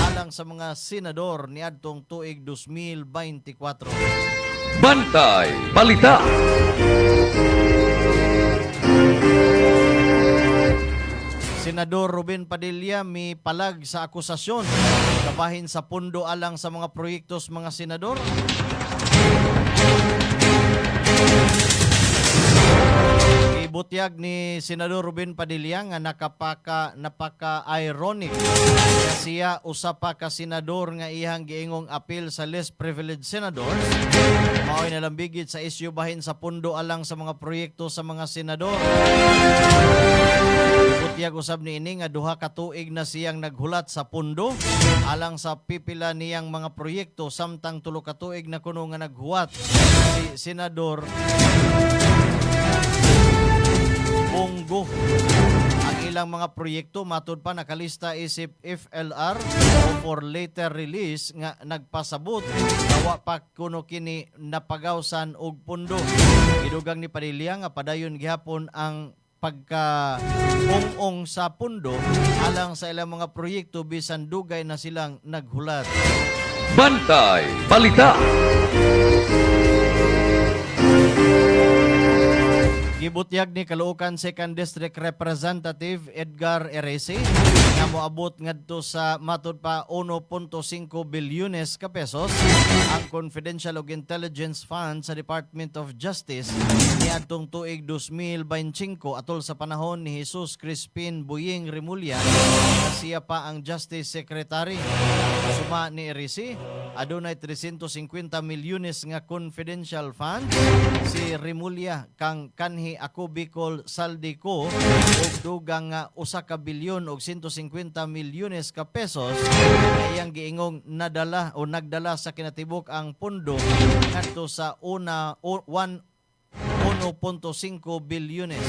S4: alang sa mga senador niadtong tuig 2024.
S5: Bantay Balita.
S4: Senador Ruben Padilla mi palag sa akusasyon kabahin sa pundo alang sa mga proyektos mga senador. Ibutyag ni Senador Ruben Padilla nga napaka-ironic nga siya usa pa ka senador nga iyang giingong apil sa less privileged senators mao'y nalambigit sa isyu bahin sa pundo alang sa mga proyekto sa mga senador. Ibutyag usab niini nga duha ka tuig na siyang naghulat sa pundo alang sa pipila niyang mga proyekto samtang tulo ka tuig na kuno nga naghuwat si Senador Bongo. Ang ilang mga proyekto matud pa nakalista isip FLR o for later release nga nagpasabot nawa pa kuno kini napagawsan og pundo. Idugang ni Padilla nga padayon gihapon ang pagka-ong sa pundo alang sa ilang mga proyekto bisan dugay na silang naghulat.
S5: Bantay Balita.
S4: Gibutyag ni Caloocan 2nd District Representative Edgar Eresi nga moabot ngadto sa matud pa 1.5 bilyones ka pesos ang confidential ug intelligence fund sa Department of Justice niadtong tuig 2025 atol sa panahon ni Jesus Crispin Buying Remulla na siya pa ang Justice Secretary. Suma ni Eresi, adunay 350 milyones nga confidential fund si Remulla kang kanhi ako Bicol Saldico og dugang nga 1 ka bilyon og 150 milyones ka pesos na iyang giingong nagdala sa kinatibuk ang pondo ngadto sa 1.5 bilyones.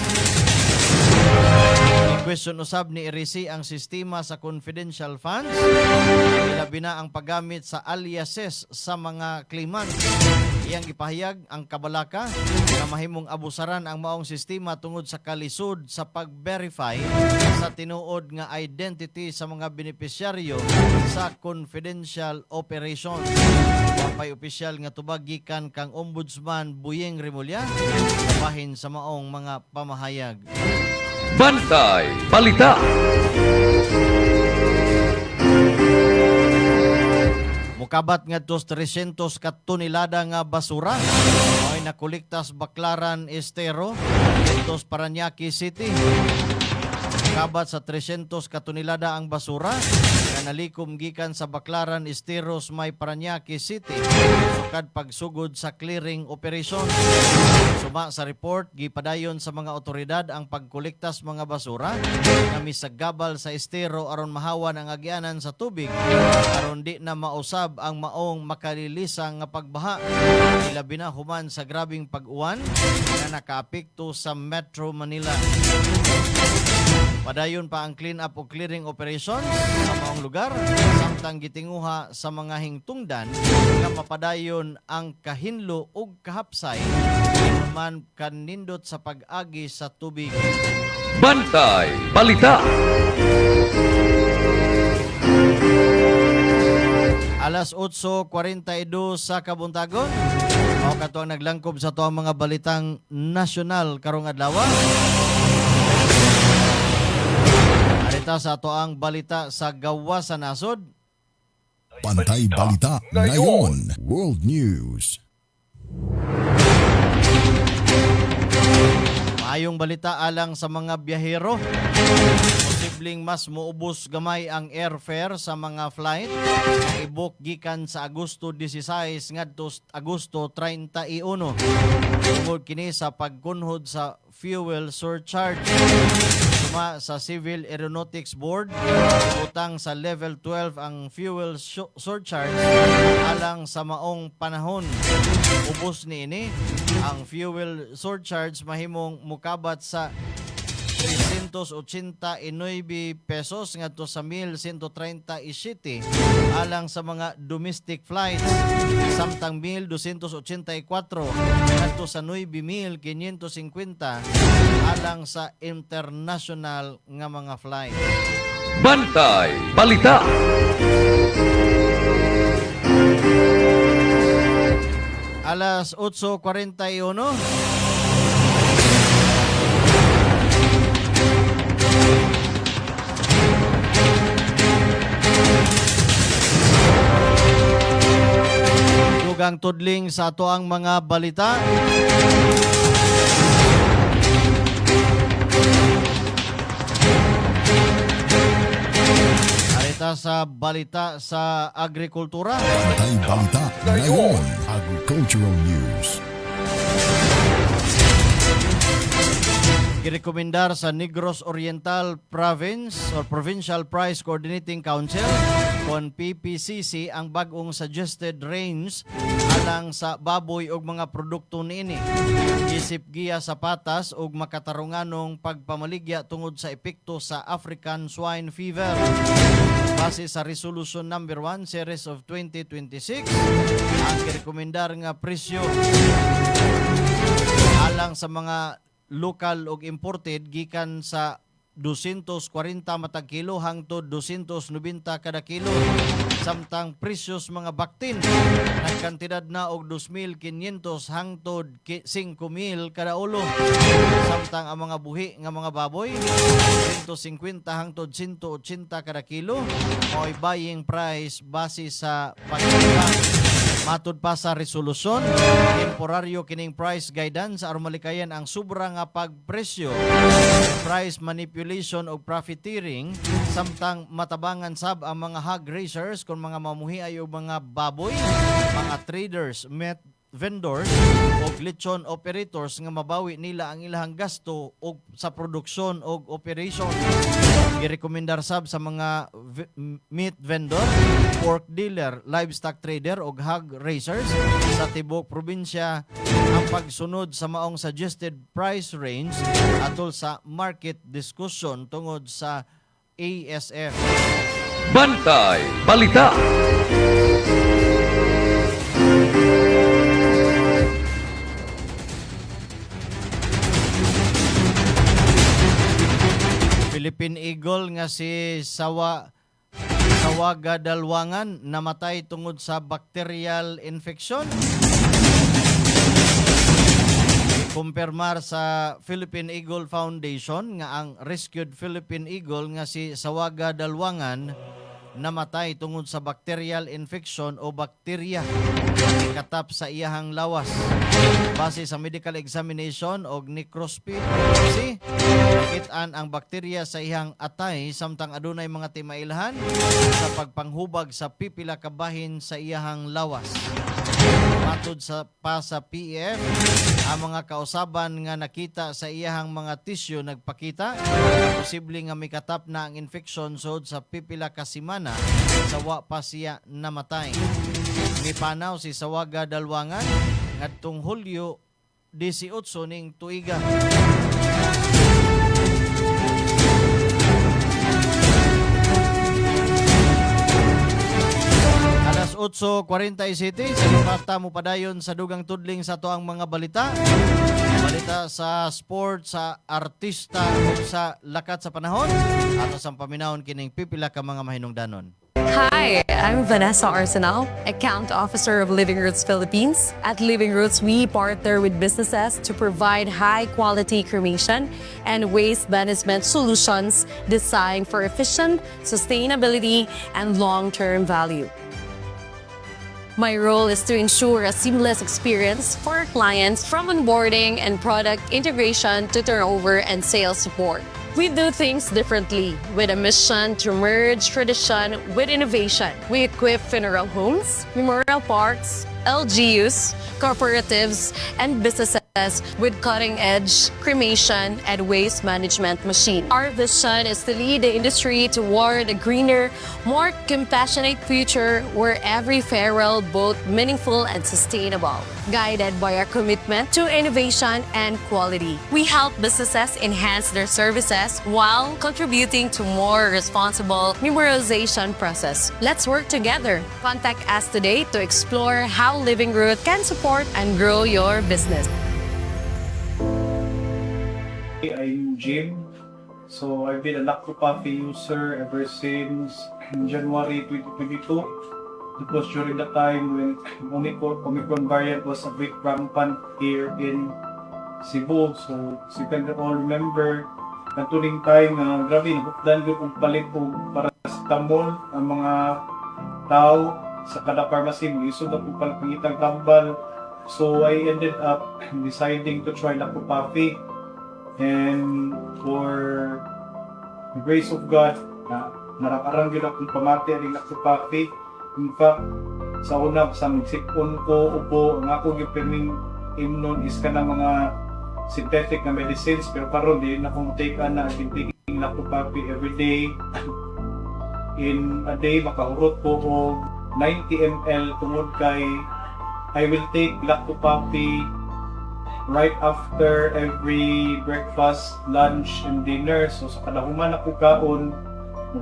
S4: Question usab ni Eresi ang sistema sa confidential funds, ilabi na ang paggamit sa aliases sa mga claimant. Iyang ipahayag ang kabalaka na mahimong abusaran ang maong sistema tungod sa kalisod sa pag-verify sa tinuod nga identity sa mga benepisyaryo sa confidential operation. Wapay opisyal nga tubag gikan kang Ombudsman Buying Remulla bahin sa maong mga pamahayag.
S5: Bantay Balita.
S4: Mukabat nga 300 ka tonelada nga basura ay nakuliktas Baclaran Estero dito sa Parañaque City. Mukabat sa 300 ka tonelada ang basura nga nalikom gikan sa Baclaran Esteros may Parañaque City sukad pagsugod sa clearing operation. Suma sa report gipadayon sa mga otoridad ang pagkolektas mga basura nga misagabal sa estero aron mahawan ang agyanan sa tubig aron di na mausab ang maong makalilisang nga pagbaha ilabi na human sa grabing pag-uwan nga nakaapekto sa Metro Manila. Padayon pa ang clean up o clearing operation sa maong lugar samtang gitinguha sa mga hingtungdan nga mapadayon ang kahinlo ug kahapsay man kanindot sa pag-agi sa tubig.
S5: Bantay Balita.
S4: Alas 8:42 sa kabuntagon. Mao kato ang naglangkob sa tuang mga balitang nasyonal karong adlaw. Arita sa tuang balita sa gawa sa nasod.
S3: Bantay Balita ngayon. World News.
S4: Maayong balita alang sa mga biyahero. Posibleng mas muubos gamay ang airfare sa mga flight nga ibok gikan sa Agosto 16 ngadto Agosto 31. Tungod kini sa pagkunhod sa fuel surcharge. Suma sa Civil Aeronautics Board, utang sa level 12 ang fuel surcharge alang sa maong panahon. Ubos niini ang fuel surcharge mahimong mukabat sa 389 pesos ngadto sa 1,137 alang sa mga domestic flights samtang 1,284 ngadto sa 9,550 alang sa international nga mga flight.
S5: Bantay Balita.
S4: Alas 8:41. Dugang tudling sa ato ang mga balita. Arita sa balita sa agrikultura.
S3: Bantay Balita ngayon. Agricultural News.
S4: Girekomendar sa Negros Oriental Province or Provincial Price Coordinating Council kon PPCC ang bag-ong suggested range alang sa baboy ug mga produkto niini. Isip giya sa patas ug makatarunganong pagpamaligya tungod sa epekto sa African Swine Fever. Base sa Resolution number 1 Series of 2026, ang girekomendar nga presyo alang sa mga local ug imported gikan sa 240 matag kilo hangtod 290 kada kilo samtang presyos mga baktin nagkantidad na og 2,500 hangtod 5,000 kada ulo samtang ang mga buhi nga mga baboy 150 hangtod 180 kada kilo oy buying price base sa pagkakita. Matud pa sa resolusyon, temporaryo kining price guidance aron malikayan ang sobra nga pagpresyo, price manipulation o profiteering samtang matabangan sab ang mga hog raisers kung mga mamuhiay o mga baboy, mga traders, meat vendors o lechon operators nga mabawi nila ang ilahang gasto og sa produksyon o operation. Girekomendar sab sa mga meat vendor, pork dealer, livestock trader o hog raisers sa tibok probinsya ang pagsunod sa maong suggested price range atol sa market discussion tungod sa ASF.
S5: Bantay Balita.
S4: Philippine Eagle nga si Sawaga Dalwangan namatay tungod sa bacterial infection. kumpirmar sa Philippine Eagle Foundation nga ang rescued Philippine Eagle nga si Sawaga Dalwangan namatay tungod sa bacterial infection o bakterya katap sa iyahang lawas. Base sa medical examination o necropsy, nakitaan ang bakterya sa iyang atay samtang adunay mga timailhan sa pagpanghubag sa pipila ka bahin sa iyahang lawas. Matod sa PEF, ang mga kausaban nga nakita sa iyahang mga tissue nagpakita na posible nga mikatap na ang infeksyon sud sa pipila ka semana sa wa pa siya namatay. Mipanaw si Sawaga Dalwangan ngadtong Hulyo 18 ning tuiga. Alas 8:47, sinipata mo padayon sa dugang tudling sa to ang mga balita. Balita sa sport, sa artista o sa lakat sa panahon. Ato sa paminahon kining pipila ka mga mahinungdanon.
S17: Hi, I'm Vanessa Arsenal, Account Officer of Living Roots Philippines. At Living Roots, we partner with businesses to provide high-quality cremation and waste management solutions designed for efficient sustainability and long-term value. My role is to ensure a seamless experience for our clients from onboarding and product integration to turnover and sales support. We do things differently with a mission to merge tradition with innovation. We equip funeral homes, memorial parks, LGUs, cooperatives, and businesses with cutting-edge cremation and waste management machine. Our vision is to lead the industry toward a greener, more compassionate future where every farewell both meaningful and sustainable, guided by our commitment to innovation and quality. We help businesses enhance their services while contributing to more responsible memorialization process. Let's work together. Contact us today to explore how Living Root can support and grow your business.
S18: I'm Jim. So I've been a Lacto Coffee user ever since January 2022. It was during the time when Omicron variant was a bit rampant here in Cebu. So you can all remember, natuling time grabe, nabukdan ko kung palit ko paracetamol ang mga tao sa kada pharmacy. Isod ako pangitang tambal. So I ended up deciding to try Lacto Coffee. And for the grace of God, narakarang yun akong pamati ang Lacto Coffee. In fact, sa una, sa magsipon ko, upo, ang ako yung perming imnon is ka na mga synthetic na medicines. Pero karon di na akong take na taking Lacto Coffee every day. In a day, makahurot ko o 90 ml tungod kay I will take Lacto Coffee right after every breakfast, lunch, and dinner. So sa kadahuman ako kaon,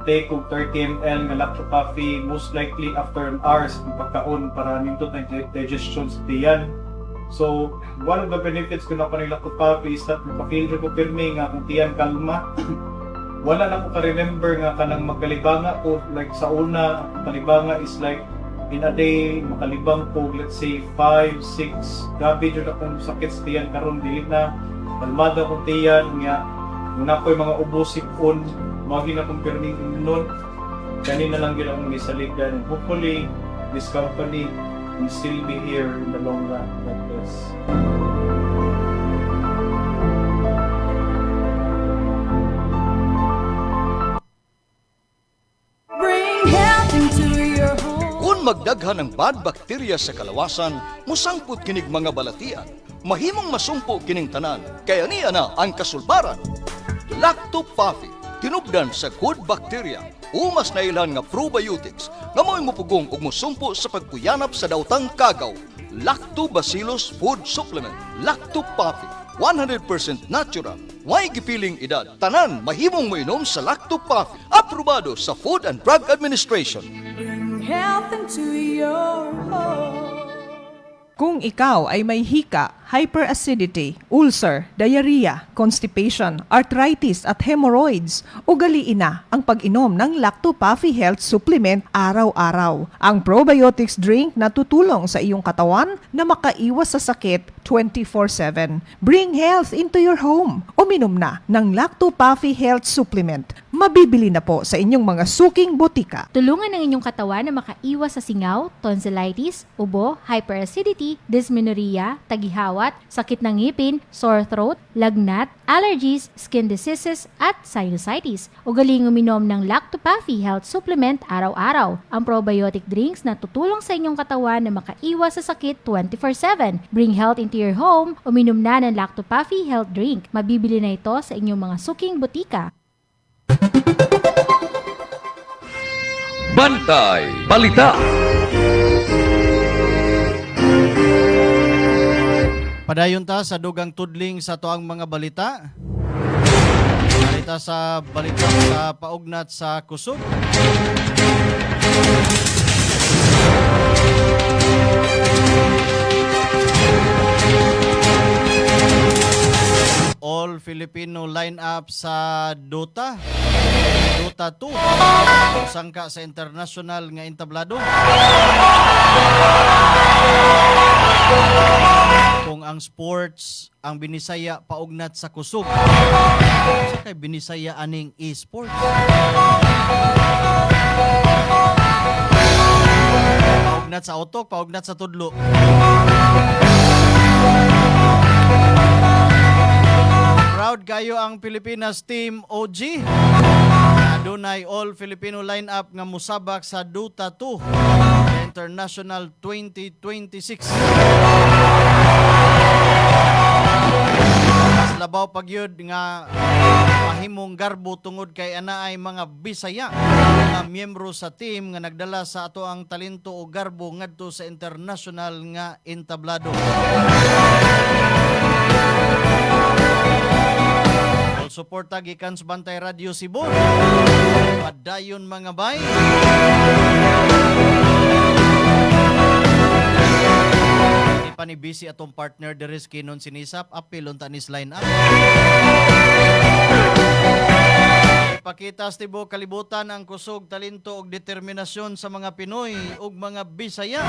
S18: take ko 30 ml ng Lacto Coffee, most likely after an hour sa pagkaon para nindot ang digestion sa tiyan. So one of the benefits ko na pa ng Lacto Coffee is that mapafeel ko pirmi nga kung tiyan kalma. Wala na ko ka-remember nga kanang magkalibanga ko, like sa una, kalibanga is like in a day, makalibang po, let's say, 5, 6, gabi dyan akong sakit sa tiyan karon dili na, kalmada akong tiyan, nga, muna ko yung mga ubosipon, maging akong perning nun, kanina lang yun akong isaligan. Hopefully, this company will still be here in the long run like this.
S17: Bring health into your home.
S9: Kung magdaghan ng bad bacteria sa kalawasan, musangput kinig mga balatian. Mahimong masumpo kining tanan, kaya niya na ang kasulbaran. Lacto Coffee, tinubdan sa good bacteria, umas na ilan nga probiotics, nga mo'y mupugong ug musumpo sa pagpuyanap sa dautang kagaw. Lactobacillus Food Supplement. Lacto Coffee, 100% natural. May gipiling edad. Tanan, mahimong moinom sa Lacto Coffee. Aprobado sa Food and Drug Administration.
S7: Bring health into your home.
S15: Kung ikaw ay may hika, hyperacidity, ulcer, diarrhea, constipation, arthritis at hemorrhoids, ugaliin na ang pag-inom ng Lacto-Puffy Health Supplement araw-araw. Ang probiotics drink na tutulong sa iyong katawan na makaiwas sa sakit 24/7. Bring health into your home. Uminom na ng Lacto-Puffy Health Supplement. Mabibili na po sa inyong mga suking botika.
S10: Tulungan ng inyong katawan na makaiwas sa singaw, tonsillitis, ubo, hyperacidity, dysmenorrhea, tagihawat, sakit ng ngipin, sore throat, lagnat, allergies, skin diseases, at sinusitis. Ugaling uminom ng Lacto-Puffy Health Supplement araw-araw. Ang probiotic drinks na tutulong sa inyong katawan na makaiwas sa sakit 24/7. Bring health into your home. Uminom na ng Lacto-Puffy Health Drink. Mabibili na ito sa inyong mga suking botika.
S5: Bantay Balita.
S4: Padayon ta sa dugang tudling sa tuang mga balita. Balita sa paugnat sa kusog. All Filipino lineup sa Dota 2, sangka sa international nga entablado. Kung ang sports ang binisaya paugnat sa kusog, sa kay binisaya aning e-sports. Paugnat sa utok, paugnat sa tudlo. Proud kayo ang Pilipinas Team OG. Adunay all Filipino lineup nga musabak sa Dota 2 International 2026. Mas labaw pagyud nga mahimong garbo tungod kay anaay mga Bisaya nga miyembro sa team nga nagdala sa ato ang talento o garbo ngadto sa international nga entablado. Suporta gikan sa Bantay Radio Cebu. Padayon mga bay. Di pa ni busy atong partner deres kinon sinisap apilon tanis line up. Ipakita sa tibo kalibutan ang kusog, talento ug determinasyon sa mga Pinoy ug mga Bisaya.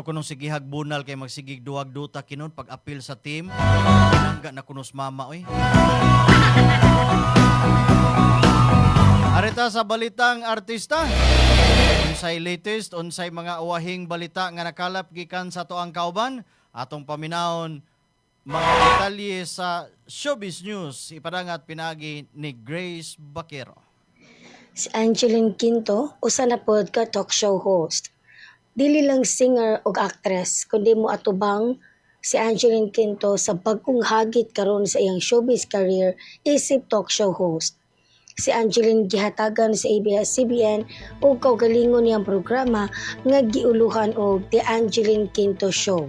S4: Kuno sige hagbunal kay magsigig duwag duta kinon pag apil sa team nangga na kunos mama oy. Arita sa balitang artista, unsay latest unsay mga uwahing balita nga nakalap gikan sa toang kauban atong paminahon mga detalye sa Showbiz News ipadangat pinagi ni Grace Baquero.
S19: Si Angeline Quinto usa na pod ka talk show host. Dili lang singer o actress, kundi mo atubang si Angeline Quinto sa bagong hagit karon sa iyang showbiz career isip talk show host. Si Angeline gihatagan sa ABS-CBN o kaugalingon niyang programa nga giuluhan og The Angeline Quinto Show.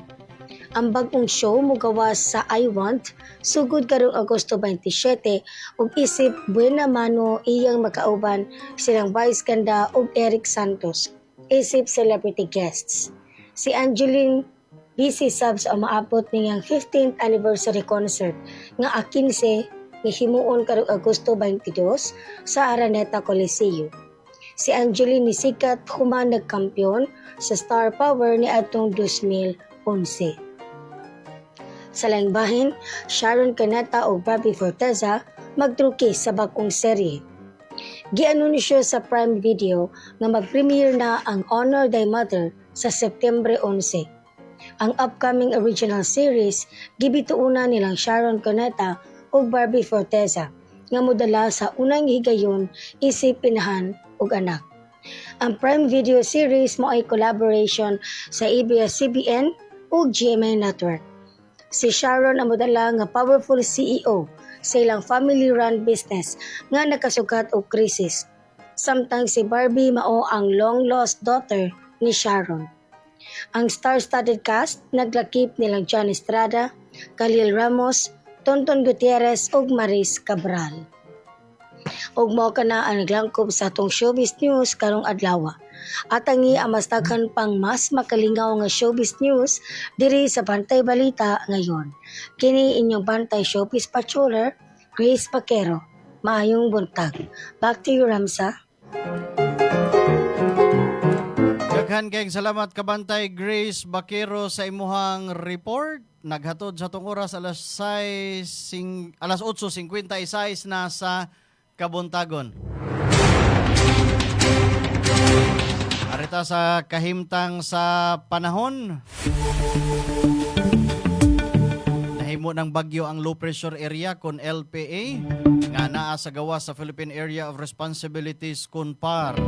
S19: Ang bagong show mogawas sa I Want sugod karong Agosto 27 ug isip buena mano iyang makauban silang Vice Ganda ug Eric Santos. Isip celebrity guests. Si Angeline busy subs ang maabot niyang 15th anniversary concert nga a 15 nga himuon karong Agosto 22 sa Araneta Coliseo. Si Angeline ni sikat human nagkampiyon sa Star Power ni atong 2011. Sa laing bahin, Sharon Cuneta o Barbie Forteza magtruki sa bagong serye. Gianunsyo sa Prime Video na mag-premiere na ang Honor Thy Mother sa September 11. Ang upcoming original series gibituuna nilang Sharon Cuneta ug Barbie Forteza nga modala sa unang higayon isip pinahan ug anak. Ang Prime Video series mo ay collaboration sa ABS-CBN ug GMA Network. Si Sharon ang modala nga powerful CEO sa ilang family-run business nga nakasugat og krisis. Samtang si Barbie mao ang long-lost daughter ni Sharon. Ang star-studded cast naglakip nilang John Estrada, Khalil Ramos, Tonton Gutierrez ug Maris Cabral. Ug mao kana ang naglangkob sa atong showbiz news karong adlaw. At ang iamastakan pang mas makalingaw nga showbiz news diri sa Bantay Balita ngayon. Kini inyong Bantay Showbiz Patroller, Grace Paquero. Maayong buntag. Back to you, Ramsa.
S4: Daghan kayong salamat kabantay Grace Bakero sa imuhang report. Naghatod sa tong oras alas 8:56 na sa Kabuntagon. Arita sa kahimtang sa panahon. Nahimo ng bagyo ang low pressure area kon LPA nga naa sa gawas sa Philippine Area of Responsibilities KUNPAR.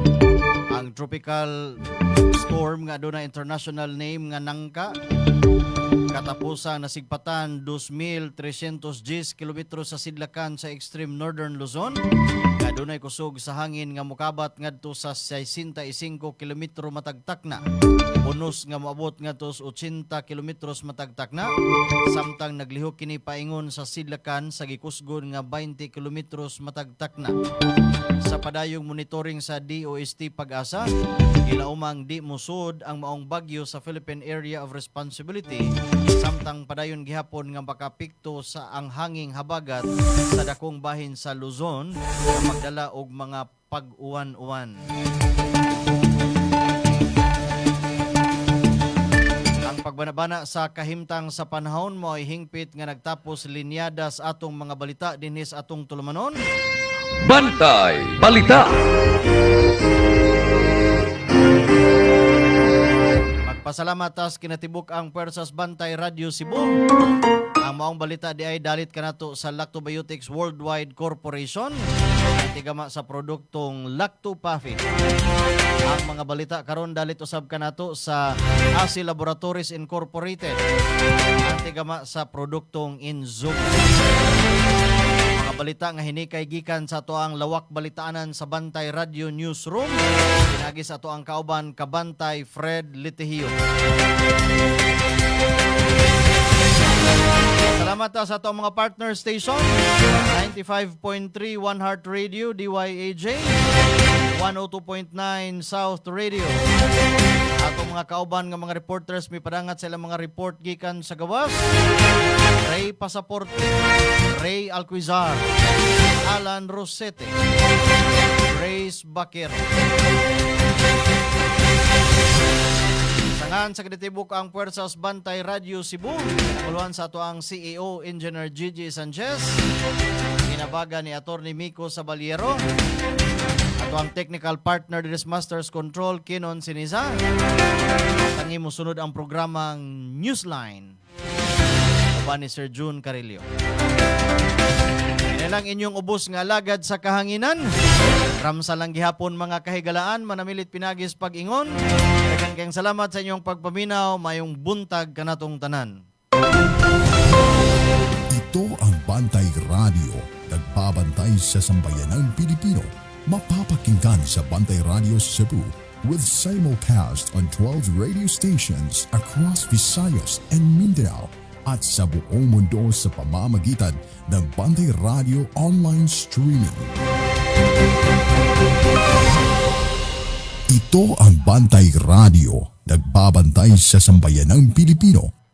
S4: Ang tropical storm nga aduna international name nga Nangka katapusan nasigpatan 2,310 kilometro sa sidlakan sa extreme northern Luzon. Adunay kusog sa hangin nga mokabat ngadto sa 65 kilometro matagtak na. Bonus nga moabot ngadto sa 80 kilometros matagtak na. Samtang naglihok kini paingon sa sidlakan sa gikusgon nga 20 kilometros matagtak na. Sa padayong monitoring sa DOST Pag-asa, ilaumang di musod ang maong bagyo sa Philippine Area of Responsibility. Samtang padayon gihapon nga makapikto sa ang hanging habagat sa dakong bahin sa Luzon nga magdala og mga pag-uwan-uwan. Ang pagbanabana sa kahimtang sa panahon mo ay hingpit nga nagtapos linyadas atong mga balita dinhis atong tulumanon.
S5: Bantay Balita.
S4: Magpasalamat tas kinatibuk ang Puwersas Bantay Radio Cebu. Ang maong balita di ay dalit kanato sa Lactobiotics Worldwide Corporation. Tigama sa produktong Lacto-Puffy. Ang mga balita karon dalit usab kanato sa ASI Laboratories Incorporated. Ang tigama sa produktong Inzoom. Mga balita nga hinikay gikan sa ato ang lawak balitaanan sa Bantay Radio Newsroom. Pinagi sa ato ang kauban Kabantay Fred Litihio. Salamat sa atong mga partner station. 95.3 One Heart Radio, DYAJ. 102.9 South Radio. Atong mga kauban nga mga reporters may padangat sa ilang mga report gikan sa gawas. Ray Pasaporte, Ray Alquizar, Alan Rosete, Grace Bakero. Sangan sa kinatibuk ang Puwersas Bantay Radio Cebu. Puluhan sa ato ang CEO Engineer Gigi Sanchez. Ginabaga ni Atty. Miko Sabaliero. Ato ang technical partner Dres Masters Control Kinon Siniza. Tangi mo sunod ang programang Newsline. Uban ni Sir June Carillo. Lang inyong ubos nga lagad sa kahanginan. Ramsa lang gihapon mga kahigalaan, manamilit pinagis pag-ingon. Daghang kayong salamat sa inyong pagpaminaw, mayong buntag kanatong tanan.
S3: Ito ang Bantay Radio, nagbabantay sa sambayanang Pilipino. Mapapakinggan sa Bantay Radio Cebu with simulcast on 12 radio stations across Visayas and Mindanao. At sa buong mundo sa pamamagitan ng Bantay Radio Online Streaming. Ito ang Bantay Radio, nagbabantay sa sambayanang Pilipino.